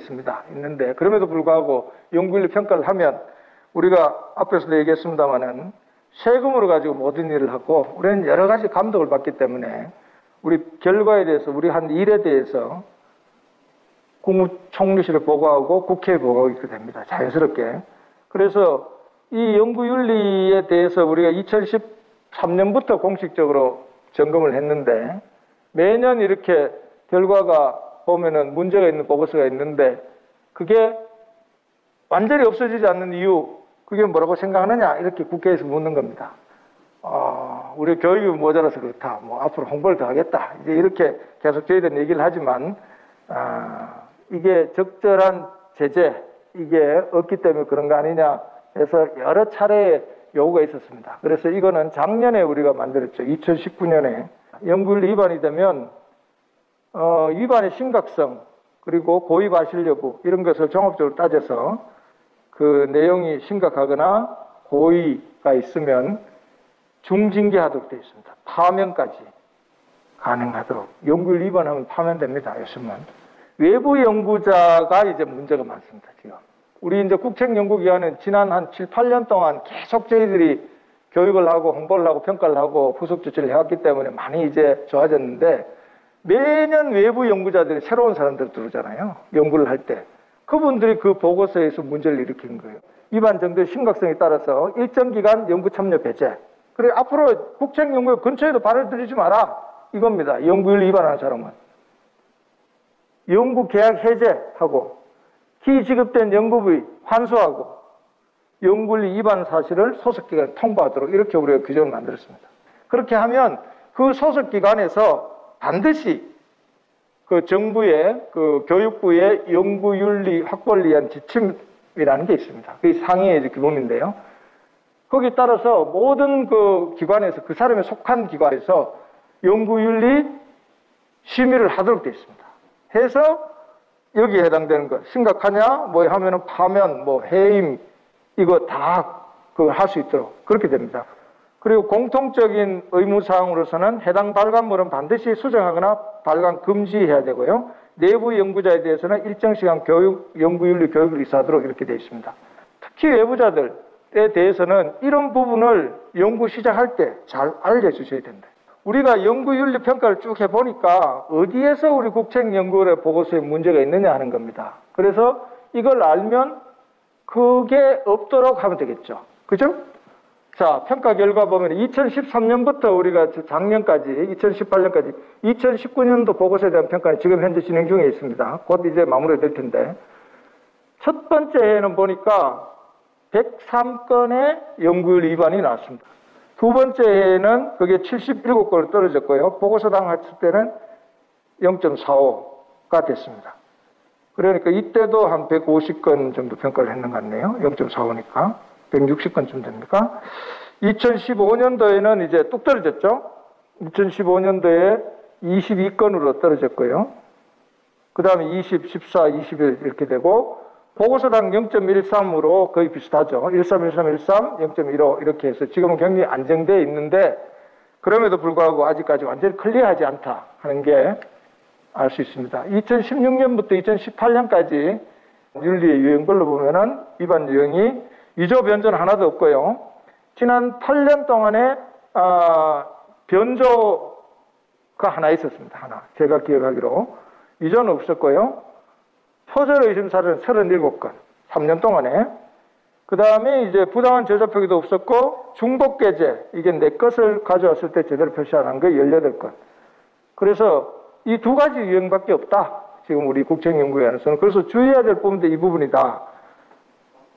있는데 그럼에도 불구하고 연구윤리 평가를 하면 우리가 앞에서도 얘기했습니다마는 세금으로 가지고 모든 일을 하고 우리는 여러 가지 감독을 받기 때문에 우리 결과에 대해서 우리 한 일에 대해서 국무총리실에 보고하고 국회에 보고하고 이렇게 됩니다. 자연스럽게. 그래서 이 연구윤리에 대해서 우리가 2013년부터 공식적으로 점검을 했는데 매년 이렇게 결과가 보면은 문제가 있는 보고서가 있는데 그게 완전히 없어지지 않는 이유 그게 뭐라고 생각하느냐 이렇게 국회에서 묻는 겁니다. 우리 교육이 모자라서 그렇다. 앞으로 홍보를 더 하겠다. 이제 이렇게 계속 저희들은 얘기를 하지만 이게 적절한 제재 이게 없기 때문에 그런 거 아니냐 해서 여러 차례의 요구가 있었습니다. 그래서 이거는 작년에 우리가 만들었죠. 2019년에 연구윤리 위반이 되면 위반의 심각성 그리고 고의 과실 여부 이런 것을 종합적으로 따져서 그 내용이 심각하거나 고의가 있으면 중징계하도록 되어 있습니다. 파면까지 가능하도록. 연구윤리 위반하면 파면됩니다. 요즘은. 외부 연구자가 이제 문제가 많습니다. 지금. 우리 이제 국책연구기관은 지난 한 7, 8년 동안 계속 저희들이 교육을 하고 홍보를 하고 평가를 하고 후속 조치를 해왔기 때문에 많이 이제 좋아졌는데 매년 외부 연구자들이 새로운 사람들 들어오잖아요. 연구를 할 때. 그분들이 그 보고서에서 문제를 일으키는 거예요. 위반 정도의 심각성에 따라서 일정 기간 연구 참여 배제. 그래 앞으로 국책연구원 근처에도 발을 들이지 마라. 이겁니다. 연구윤리 위반하는 사람은. 연구 계약 해제하고 기지급된 연구비 환수하고 연구윤리 위반 사실을 소속기관에 통보하도록 이렇게 우리가 규정을 만들었습니다. 그렇게 하면 그 소속기관에서 반드시 그 정부의 그 교육부의 연구윤리 확보를 위한 지침이라는 게 있습니다. 그게 상위의 기본인데요. 거기에 따라서 모든 그 기관에서 그 사람에 속한 기관에서 연구윤리 심의를 하도록 되어 있습니다. 해서 여기에 해당되는 것 심각하냐 하면은 파면 해임 이거 다 그걸 할 수 있도록 그렇게 됩니다. 그리고 공통적인 의무사항으로서는 해당 발간물은 반드시 수정하거나 발간 금지해야 되고요. 내부 연구자에 대해서는 일정 시간 연구윤리 교육을 이수하도록 이렇게 되어 있습니다. 특히 외부자들에 대해서는 이런 부분을 연구 시작할 때 잘 알려주셔야 된다. 우리가 연구윤리 평가를 쭉 해보니까 어디에서 우리 국책연구원의 보고서에 문제가 있느냐 하는 겁니다. 그래서 이걸 알면 그게 없도록 하면 되겠죠. 그죠? 자, 평가 결과 보면 2013년부터 우리가 작년까지, 2018년까지, 2019년도 보고서에 대한 평가는 지금 현재 진행 중에 있습니다. 곧 이제 마무리될 텐데. 첫 번째 해에는 보니까 103건의 연구윤리 위반이 나왔습니다. 두 번째 해에는 그게 77건으로 떨어졌고요. 보고서당 했을 때는 0.45가 됐습니다. 그러니까 이때도 한 150건 정도 평가를 했는 것 같네요. 0.45니까. 160건쯤 됩니까? 2015년도에는 이제 뚝 떨어졌죠. 2015년도에 22건으로 떨어졌고요. 그 다음에 20, 14, 21 이렇게 되고 보고서당 0.13으로 거의 비슷하죠. 13, 13, 13, 0.15 이렇게 해서 지금은 굉장히 안정되어 있는데 그럼에도 불구하고 아직까지 완전히 클리어하지 않다 하는 게 알 수 있습니다. 2016년부터 2018년까지 윤리의 유형별로 보면은 위반 유형이 위조 변조는 하나도 없고요. 지난 8년 동안에 변조가 하나 있었습니다. 하나. 제가 기억하기로. 위조는 없었고요. 표절 의심 사례는 37건. 3년 동안에. 그 다음에 이제 부당한 제조 표기도 없었고, 중복게재, 이게 내 것을 가져왔을 때 제대로 표시 안 한 거 18건. 그래서 이 두 가지 유형밖에 없다. 지금 우리 국정연구위원회에서는. 그래서 주의해야 될 부분도 이 부분이다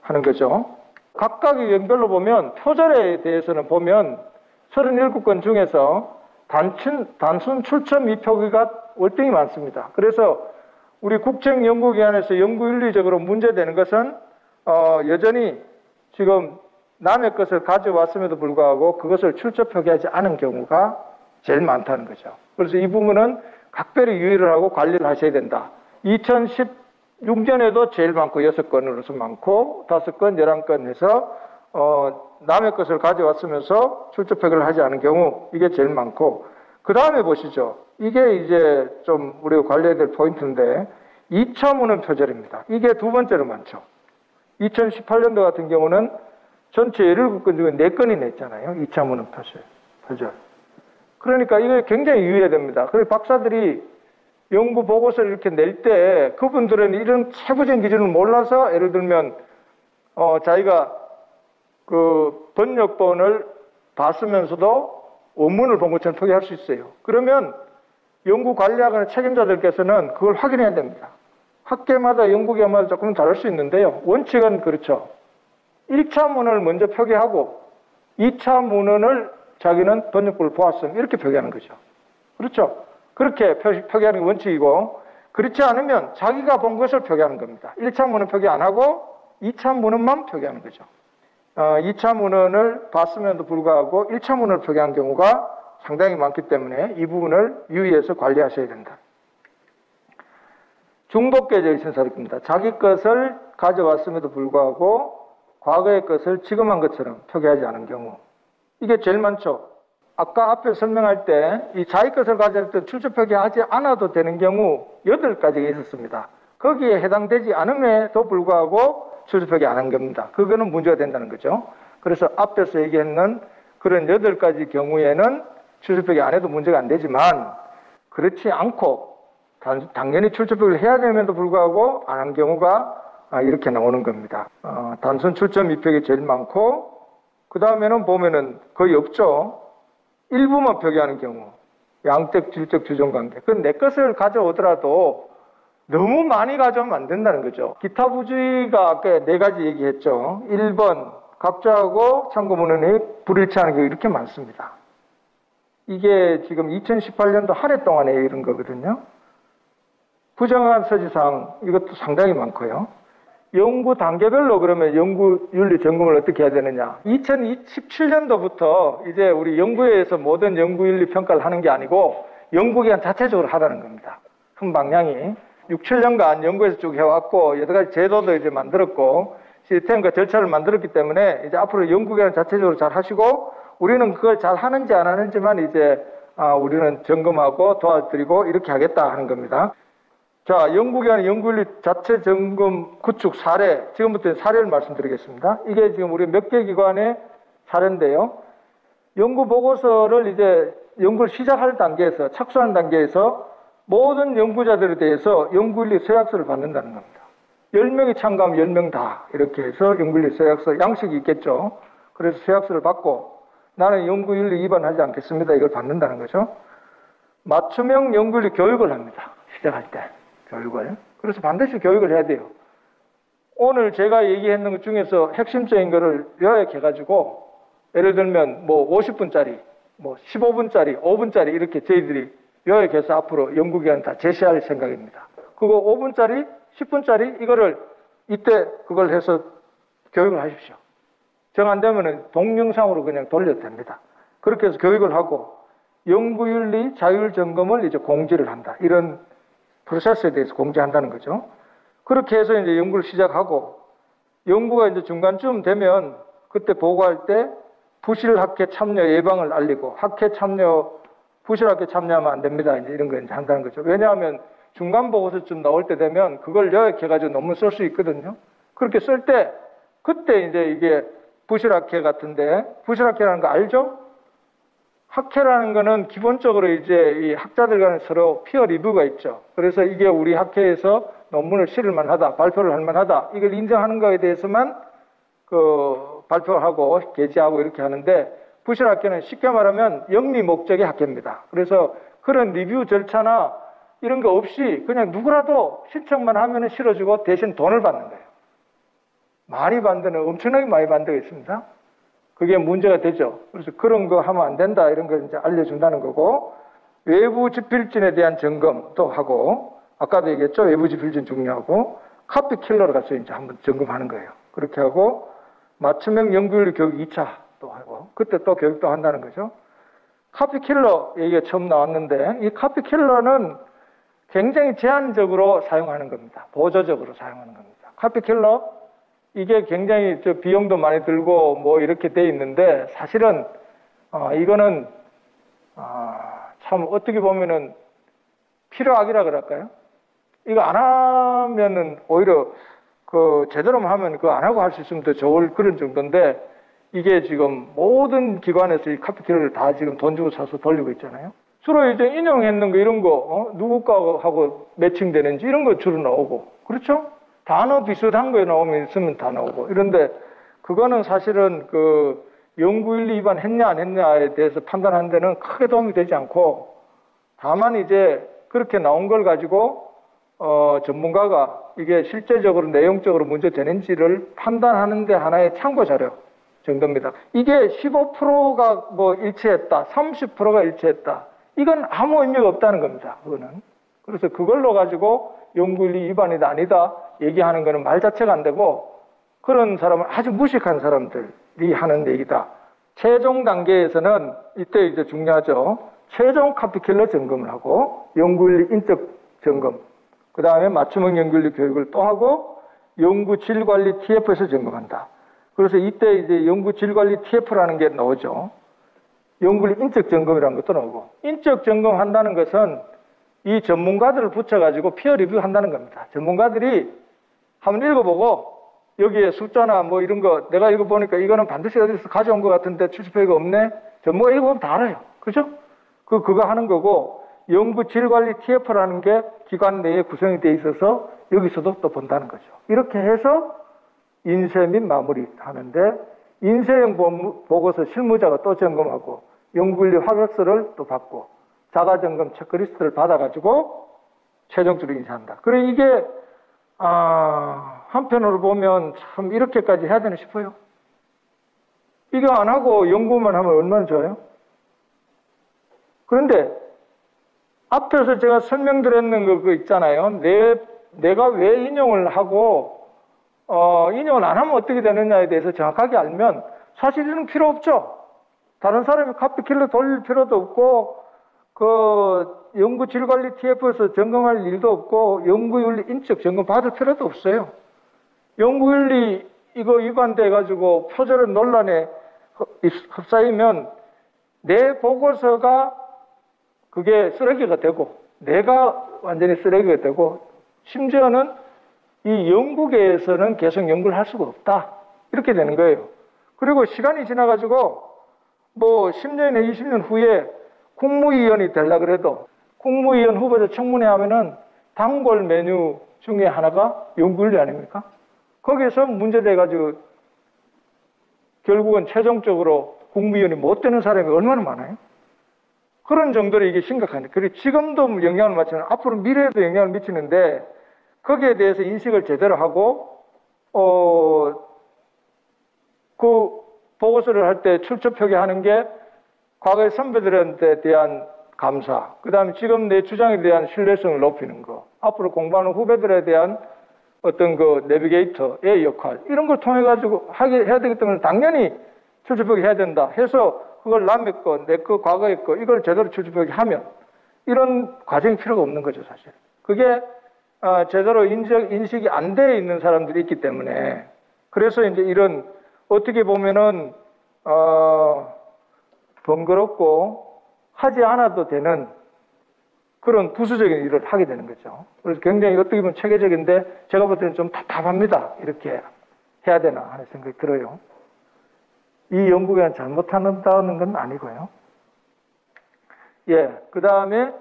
하는 거죠. 각각의 유형별로 보면 표절에 대해서는 보면 37건 중에서 단순 출처 미표기가 월등히 많습니다. 그래서 우리 국정연구기관에서 연구윤리적으로 문제되는 것은 여전히 지금 남의 것을 가져왔음에도 불구하고 그것을 출처 표기하지 않은 경우가 제일 많다는 거죠. 그래서 이 부분은 각별히 유의를 하고 관리를 하셔야 된다. 2016년에도 제일 많고 6건으로서 많고 5건, 11건 해서 남의 것을 가져왔으면서 출처 표기를 하지 않은 경우 이게 제일 많고 그 다음에 보시죠. 이게 이제 좀 우리가 관리해야 될 포인트인데 2차 문헌 표절입니다. 이게 두 번째로 많죠. 2018년도 같은 경우는 전체 17건 중에 4건이 냈잖아요. 2차 문헌 표절. 그러니까 이게 굉장히 유의해야 됩니다. 그래서 박사들이 연구 보고서를 이렇게 낼 때 그분들은 이런 세부적인 기준을 몰라서 예를 들면 자기가 그 번역본을 봤으면서도 원문을 본 것처럼 표기할 수 있어요. 그러면 연구 관리하거나 책임자들께서는 그걸 확인해야 됩니다. 학계마다 연구기관마다 조금 다를 수 있는데요. 원칙은 그렇죠. 1차 문헌을 먼저 표기하고 2차 문헌을 자기는 번역본을 보았음 이렇게 표기하는 거죠. 그렇죠? 그렇게 표기하는 게 원칙이고 그렇지 않으면 자기가 본 것을 표기하는 겁니다. 1차 문헌 표기 안 하고 2차 문헌만 표기하는 거죠. 2차 문헌을 봤음에도 불구하고 1차 문헌을 표기한 경우가 상당히 많기 때문에 이 부분을 유의해서 관리하셔야 된다. 중복게재 의심사례입니다. 자기 것을 가져왔음에도 불구하고 과거의 것을 지금 한 것처럼 표기하지 않은 경우 이게 제일 많죠. 아까 앞에 설명할 때 이 자기 것을 가져올 때 출처 표기하지 않아도 되는 경우 8가지가 있었습니다. 거기에 해당되지 않음에도 불구하고 출처 표기 안 한 겁니다. 그거는 문제가 된다는 거죠. 그래서 앞에서 얘기했는 그런 8가지 경우에는 출처 표기 안 해도 문제가 안 되지만 그렇지 않고 당연히 출처 표기를 해야 됨에도 불구하고 안 한 경우가 이렇게 나오는 겁니다. 단순 출처 미표기 제일 많고 그 다음에는 보면은 거의 없죠. 일부만 표기하는 경우. 양적, 질적, 주종관계. 그건 내 것을 가져오더라도 너무 많이 가져오면 안 된다는 거죠. 기타 부주의가 아까 4가지 얘기했죠. 1번, 각자하고 참고문헌이 불일치하는 경우 이렇게 많습니다. 이게 지금 2018년도 한 해 동안에 이런 거거든요. 부정한 서지사항, 이것도 상당히 많고요. 연구 단계별로 그러면 연구 윤리 점검을 어떻게 해야 되느냐. 2017년도부터 이제 우리 연구회에서 모든 연구 윤리 평가를 하는 게 아니고 연구기관 자체적으로 하라는 겁니다. 큰 방향이. 6, 7년간 연구에서 쭉 해왔고 8가지 제도도 이제 만들었고 시스템과 절차를 만들었기 때문에 이제 앞으로 연구기관 자체적으로 잘 하시고 우리는 그걸 잘 하는지 안 하는지만 이제 우리는 점검하고 도와드리고 이렇게 하겠다 하는 겁니다. 자, 연구기관의 연구윤리 자체 점검 구축 사례, 지금부터 사례를 말씀드리겠습니다. 이게 지금 우리 몇 개 기관의 사례인데요. 연구 보고서를 이제 연구를 시작할 단계에서, 착수하는 단계에서 모든 연구자들에 대해서 연구윤리 서약서를 받는다는 겁니다. 10명이 참가하면 10명 다 이렇게 해서 연구윤리 서약서, 양식이 있겠죠. 그래서 서약서를 받고 나는 연구윤리 위반하지 않겠습니다. 이걸 받는다는 거죠. 맞춤형 연구윤리 교육을 합니다. 시작할 때. 교육을. 그래서 반드시 교육을 해야 돼요. 오늘 제가 얘기했는 것 중에서 핵심적인 거를 요약해가지고 예를 들면 뭐 50분짜리, 뭐 15분짜리, 5분짜리 이렇게 저희들이 요약해서 앞으로 연구기관 다 제시할 생각입니다. 그거 5분짜리, 10분짜리 이거를 이때 그걸 해서 교육을 하십시오. 정 안 되면은 동영상으로 그냥 돌려도 됩니다. 그렇게 해서 교육을 하고 연구윤리 자율 점검을 이제 공지를 한다. 이런 프로세스에 대해서 공지한다는 거죠. 그렇게 해서 이제 연구를 시작하고 연구가 이제 중간쯤 되면 그때 보고할 때 부실 학회 참여 예방을 알리고 학회 참여 부실하게 참여하면 안 됩니다. 이제 이런 거 이제 한다는 거죠. 왜냐하면 중간 보고서쯤 나올 때 되면 그걸 요약해가지고 논문 쓸 수 있거든요. 그렇게 쓸 때 그때 이제 이게 부실학회 같은데 부실학회라는 거 알죠? 학회라는 거는 기본적으로 이제 이 학자들 간에 서로 피어 리뷰가 있죠. 그래서 이게 우리 학회에서 논문을 실을 만하다, 발표를 할 만하다, 이걸 인정하는 거에 대해서만 그 발표하고 게재하고 이렇게 하는데 부실학회는 쉽게 말하면 영리 목적의 학회입니다. 그래서 그런 리뷰 절차나 이런 거 없이 그냥 누구라도 신청만 하면 실어주고 대신 돈을 받는 거예요. 많이 받는, 엄청나게 많이 받는 게 있습니다. 그게 문제가 되죠. 그래서 그런 거 하면 안 된다 이런 걸 이제 알려준다는 거고, 외부 지필진에 대한 점검도 하고, 아까도 얘기했죠. 외부 지필진 중요하고, 카피 킬러를 가서 이제 한번 점검하는 거예요. 그렇게 하고, 맞춤형 연구윤리 교육 2차 또 하고, 그때 또 교육도 한다는 거죠. 카피 킬러 얘기가 처음 나왔는데, 이 카피 킬러는 굉장히 제한적으로 사용하는 겁니다. 보조적으로 사용하는 겁니다. 카피 킬러, 이게 굉장히 비용도 많이 들고 뭐 이렇게 돼 있는데 사실은 이거는 참 어떻게 보면은 필요악이라 그럴까요? 이거 안 하면은 오히려 그 제대로만 하면 그거 안 하고 할 수 있으면 더 좋을 그런 정도인데 이게 지금 모든 기관에서 이 카피킬러를 다 지금 돈 주고 사서 돌리고 있잖아요. 주로 이제 인용했는 거 이런 거 누구 거하고 매칭되는지 이런 거 주로 나오고 그렇죠? 단어 비슷한 거에 나오면 있으면 다 나오고 이런데 그거는 사실은 그 연구윤리 위반 했냐 안 했냐에 대해서 판단하는 데는 크게 도움이 되지 않고 다만 이제 그렇게 나온 걸 가지고 전문가가 이게 실제적으로 내용적으로 문제 되는지를 판단하는 데 하나의 참고 자료 정도입니다. 이게 15%가 뭐 일치했다, 30%가 일치했다. 이건 아무 의미가 없다는 겁니다. 그거는. 그래서 그걸로 가지고 연구윤리 위반이다 아니다 얘기하는 거는 말 자체가 안 되고 그런 사람은 아주 무식한 사람들이 하는 얘기다. 최종 단계에서는 이때 이제 중요하죠. 최종 카피킬러 점검을 하고 연구윤리 인적 점검, 그 다음에 맞춤형 연구윤리 교육을 또 하고 연구 질관리 TF에서 점검한다. 그래서 이때 이제 연구 질관리 TF라는 게 나오죠. 연구윤리 인적 점검이라는 것도 나오고 인적 점검한다는 것은 이 전문가들을 붙여가지고 피어 리뷰 한다는 겁니다. 전문가들이 한번 읽어보고 여기에 숫자나 뭐 이런 거 내가 읽어보니까 이거는 반드시 어디서 가져온 것 같은데 출처표가 없네. 전문가 읽어보면 다 알아요. 그죠? 그거 하는 거고 연구 질관리 TF라는 게 기관 내에 구성이 돼 있어서 여기서도 또 본다는 거죠. 이렇게 해서 인쇄 및 마무리 하는데 인쇄형 보고서 실무자가 또 점검하고 연구윤리 확약서를 또 받고 자가점검 체크리스트를 받아가지고 최종적으로 인쇄한다. 그래 이게 한편으로 보면 참 이렇게까지 해야 되나 싶어요. 이거 안 하고 연구만 하면 얼마나 좋아요? 그런데 앞에서 제가 설명드렸는 거 있잖아요. 내가 왜 인용을 하고 인용을 안 하면 어떻게 되느냐에 대해서 정확하게 알면 사실 이런 필요 없죠. 다른 사람이 카피킬러 돌릴 필요도 없고 그 연구 질관리 TF에서 점검할 일도 없고 연구윤리 인적 점검 받을 필요도 없어요. 연구윤리 이거 위반돼 가지고 표절의 논란에 휩싸이면 내 보고서가 그게 쓰레기가 되고 내가 완전히 쓰레기가 되고 심지어는 이 연구계에서는 계속 연구를 할 수가 없다. 이렇게 되는 거예요. 그리고 시간이 지나가지고 뭐 10년이나 20년 후에 국무위원이 되려고 그래도 국무위원 후보자 청문회 하면은 단골 메뉴 중에 하나가 연구윤리 아닙니까? 거기에서 문제돼가지고 결국은 최종적으로 국무위원이 못 되는 사람이 얼마나 많아요? 그런 정도로 이게 심각한데, 그리고 지금도 영향을 미치는, 앞으로 미래에도 영향을 미치는데, 거기에 대해서 인식을 제대로 하고, 그 보고서를 할 때 출처 표기하는 게 과거의 선배들한테 대한 감사, 그 다음에 지금 내 주장에 대한 신뢰성을 높이는 거, 앞으로 공부하는 후배들에 대한 어떤 그 내비게이터의 역할, 이런 걸 통해가지고 해야 되기 때문에 당연히 출처 표기해야 된다 해서 그걸 남의 거, 내 거, 과거의 거, 이걸 제대로 출처 표기하면 이런 과정이 필요가 없는 거죠, 사실. 그게 제대로 인식이 안 돼 있는 사람들이 있기 때문에 그래서 이제 이런 어떻게 보면은 번거롭고 하지 않아도 되는 그런 부수적인 일을 하게 되는 거죠. 그래서 굉장히 어떻게 보면 체계적인데 제가 볼 때는 좀 답답합니다. 이렇게 해야 되나 하는 생각이 들어요. 이 연구가 잘못한다는 건 아니고요. 예, 그 다음에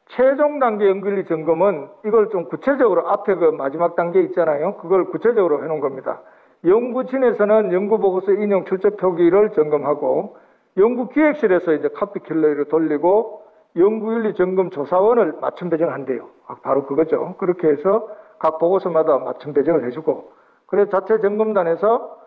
최종 단계 연구윤리 점검은 이걸 좀 구체적으로 앞에 그 마지막 단계 있잖아요. 그걸 구체적으로 해놓은 겁니다. 연구진에서는 연구보고서 인용 출처 표기를 점검하고 연구기획실에서 이제 카피킬러를 돌리고 연구윤리 점검 조사원을 맞춤 배정한대요. 바로 그거죠. 그렇게 해서 각 보고서마다 맞춤 배정을 해주고 그래서 자체 점검단에서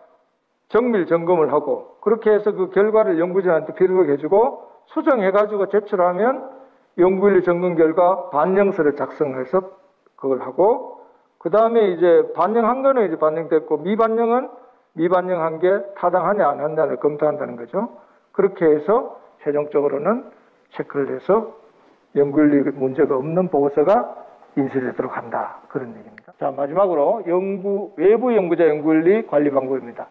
정밀 점검을 하고 그렇게 해서 그 결과를 연구진한테 피드백 해주고 수정해가지고 제출하면 연구윤리 점검 결과 반영서를 작성해서 그걸 하고 그 다음에 이제 반영한 거는 이제 반영됐고 미반영은 미반영한 게 타당하냐 안 하냐를 검토한다는 거죠. 그렇게 해서 최종적으로는 체크를 해서 연구윤리 문제가 없는 보고서가 인쇄되도록 한다. 그런 얘기입니다. 자, 마지막으로 외부 연구자 연구윤리 관리 방법입니다.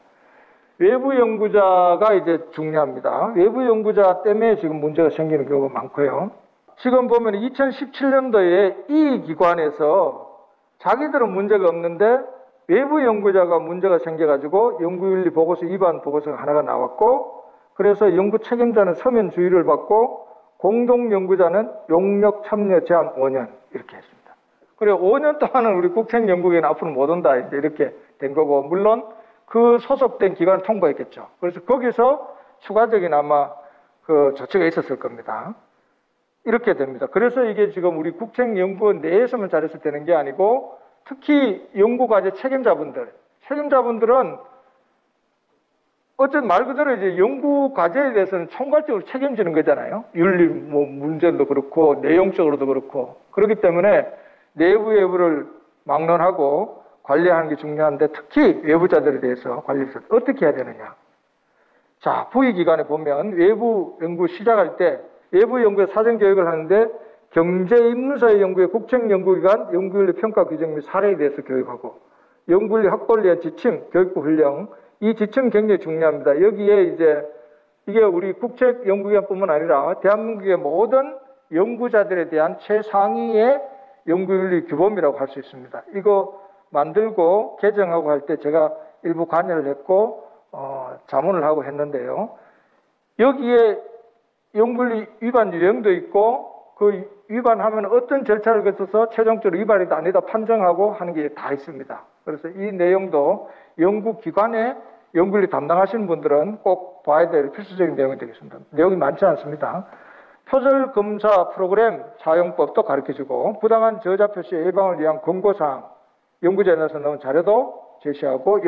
외부 연구자가 이제 중요합니다. 외부 연구자 때문에 지금 문제가 생기는 경우가 많고요. 지금 보면 2017년도에 이 기관에서 자기들은 문제가 없는데 외부 연구자가 문제가 생겨가지고 연구윤리 보고서 위반 보고서가 하나가 나왔고 그래서 연구 책임자는 서면 주의를 받고 공동 연구자는 용역 참여 제한 5년 이렇게 했습니다. 그리고 5년 동안은 우리 국책연구위는 앞으로 못 온다 이렇게 된 거고 물론 그 소속된 기관을 통보했겠죠. 그래서 거기서 추가적인 아마 그 조치가 있었을 겁니다. 이렇게 됩니다. 그래서 이게 지금 우리 국책연구원 내에서만 잘했을 되는 게 아니고 특히 연구과제 책임자분들은 어쨌든 말 그대로 이제 연구과제에 대해서는 총괄적으로 책임지는 거잖아요. 윤리 문제도 그렇고 내용적으로도 그렇고 그렇기 때문에 내부 외부를 막론하고 관리하는 게 중요한데 특히 외부자들에 대해서 관리를 어떻게 해야 되느냐. 자, 부의기관에 보면 외부 연구 시작할 때 외부 연구에 사전 교육을 하는데 경제인문사회 연구의 국책연구기관 연구윤리 평가 규정 및 사례에 대해서 교육하고 연구윤리 확보를 위한 지침, 교육부 훈령 이 지침 굉장히 중요합니다. 여기에 이제 이게 우리 국책연구기관뿐만 아니라 대한민국의 모든 연구자들에 대한 최상위의 연구윤리 규범이라고 할 수 있습니다. 이거 만들고 개정하고 할 때 제가 일부 관여를 했고 자문을 하고 했는데요. 여기에 연구윤리 위반 유형도 있고 그 위반하면 어떤 절차를 거쳐서 최종적으로 위반이다 아니다 판정하고 하는 게 다 있습니다. 그래서 이 내용도 연구기관에 연구윤리 담당하시는 분들은 꼭 봐야 될 필수적인 내용이 되겠습니다. 내용이 많지 않습니다. 표절검사 프로그램 사용법도 가르쳐주고 부당한 저자 표시 예방을 위한 권고사항 연구자료에서 나온 자료도 제시하고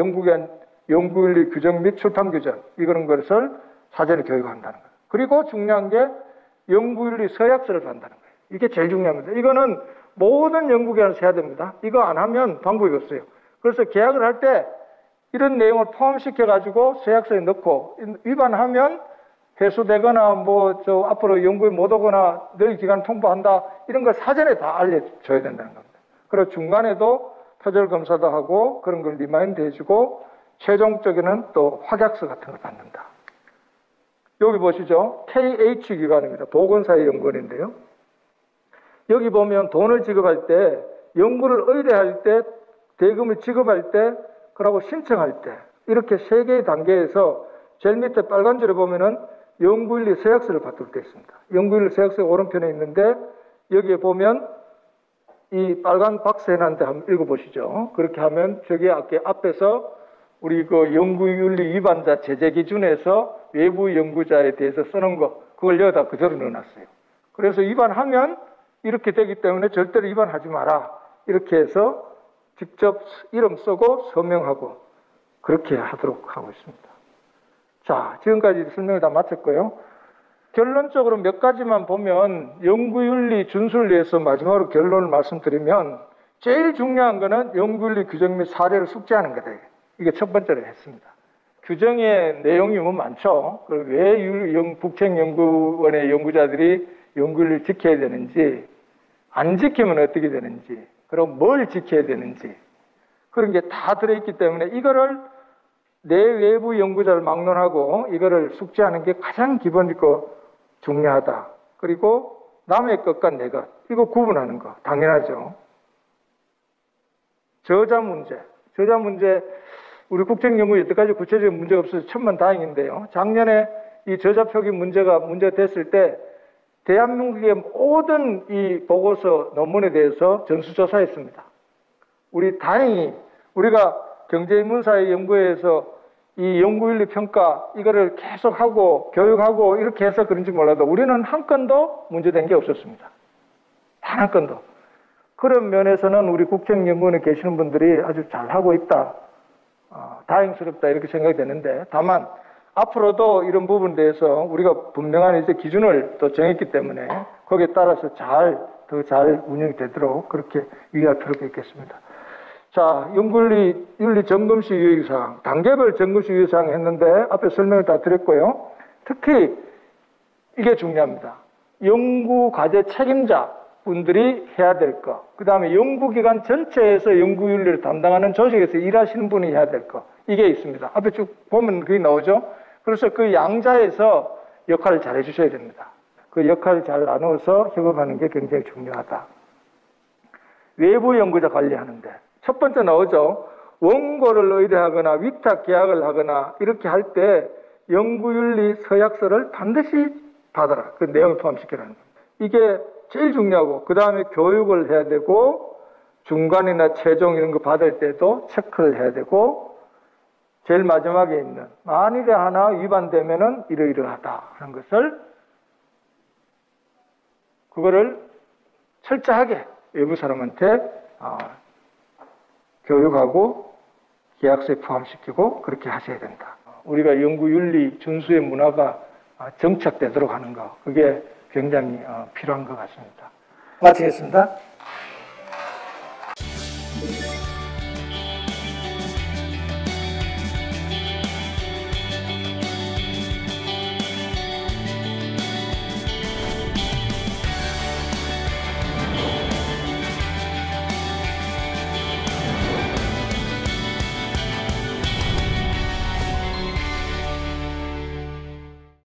연구윤리 규정 및 출판 규정 이런 것을 사전에 교육한다는 거예요. 그리고 중요한 게 연구윤리 서약서를 한다는 거예요. 이게 제일 중요합니다. 이거는 모든 연구기관에서 해야 됩니다. 이거 안 하면 방법이 없어요. 그래서 계약을 할 때 이런 내용을 포함시켜가지고 서약서에 넣고 위반하면 회수되거나 앞으로 연구에 못 오거나 너희 기관 통보한다 이런 걸 사전에 다 알려줘야 된다는 겁니다. 그리고 중간에도 표절검사도 하고 그런 걸 리마인드 해주고 최종적에는 또 확약서 같은 걸 받는다. 여기 보시죠. KH 기관입니다. 보건사회연구원인데요. 여기 보면 돈을 지급할 때, 연구를 의뢰할 때, 대금을 지급할 때, 그러고 신청할 때 이렇게 세 개의 단계에서 제일 밑에 빨간 줄에 보면은 연구윤리 서약서를 받도록 되어 있습니다. 연구윤리 서약서가 오른편에 있는데 여기에 보면 이 빨간 박스 해놨는데 한번 읽어보시죠. 그렇게 하면 저기 앞에서 우리 그 연구윤리 위반자 제재 기준에서 외부 연구자에 대해서 쓰는 거 그걸 여기다 그대로 넣어놨어요. 그래서 위반하면 이렇게 되기 때문에 절대로 위반하지 마라. 이렇게 해서 직접 이름 쓰고 서명하고 그렇게 하도록 하고 있습니다. 자, 지금까지 설명을 다 마쳤고요. 결론적으로 몇 가지만 보면 연구윤리 준수를 위해서 마지막으로 결론을 말씀드리면 제일 중요한 거는 연구윤리 규정 및 사례를 숙지하는 거다. 이게 첫 번째로 했습니다. 규정의 내용이 뭐 많죠. 왜 국책연구원의 연구자들이 연구윤리를 지켜야 되는지, 안 지키면 어떻게 되는지, 그럼 뭘 지켜야 되는지 그런 게 다 들어있기 때문에 이거를 내 외부 연구자를 막론하고 이거를 숙지하는 게 가장 기본이고 중요하다. 그리고 남의 것과 내 것, 이거 구분하는 거 당연하죠. 저자 문제, 우리 국정연구에 여태까지 구체적인 문제가 없어서 천만다행인데요. 작년에 이 저자 표기 문제가 됐을 때 대한민국의 모든 이 보고서 논문에 대해서 전수조사했습니다. 우리 다행히 우리가 경제인문사회 연구회에서 이 연구윤리 평가 이거를 계속하고 교육하고 이렇게 해서 그런지 몰라도 우리는 한 건도 문제된 게 없었습니다. 단 한 건도. 그런 면에서는 우리 국정연구원에 계시는 분들이 아주 잘하고 있다. 다행스럽다 이렇게 생각이 되는데, 다만 앞으로도 이런 부분에 대해서 우리가 분명한 이제 기준을 또 정했기 때문에 거기에 따라서 더 잘 운영이 되도록 그렇게 유의할 필요가 있겠습니다. 자, 연구윤리 점검시 유의사항, 단계별 점검시 유의사항 했는데 앞에 설명을 다 드렸고요. 특히 이게 중요합니다. 연구과제 책임자 분들이 해야 될 거, 그 다음에 연구기관 전체에서 연구윤리를 담당하는 조직에서 일하시는 분이 해야 될 거, 이게 있습니다. 앞에 쭉 보면 그게 나오죠. 그래서 그 양자에서 역할을 잘 해주셔야 됩니다. 그 역할을 잘 나누어서 협업하는 게 굉장히 중요하다. 외부 연구자 관리하는데 첫 번째 나오죠. 원고를 의뢰하거나 위탁 계약을 하거나 이렇게 할 때 연구윤리 서약서를 반드시 받아라. 그 내용을 포함시키라는 겁니다. 이게 제일 중요하고, 그 다음에 교육을 해야 되고, 중간이나 최종 이런 거 받을 때도 체크를 해야 되고, 제일 마지막에 있는 만일에 하나 위반되면은 이러이러하다 하는 것을 그거를 철저하게 외부 사람한테 교육하고 계약서에 포함시키고 그렇게 하셔야 된다. 우리가 연구윤리 준수의 문화가 정착되도록 하는 거, 그게 굉장히 필요한 것 같습니다. 마치겠습니다.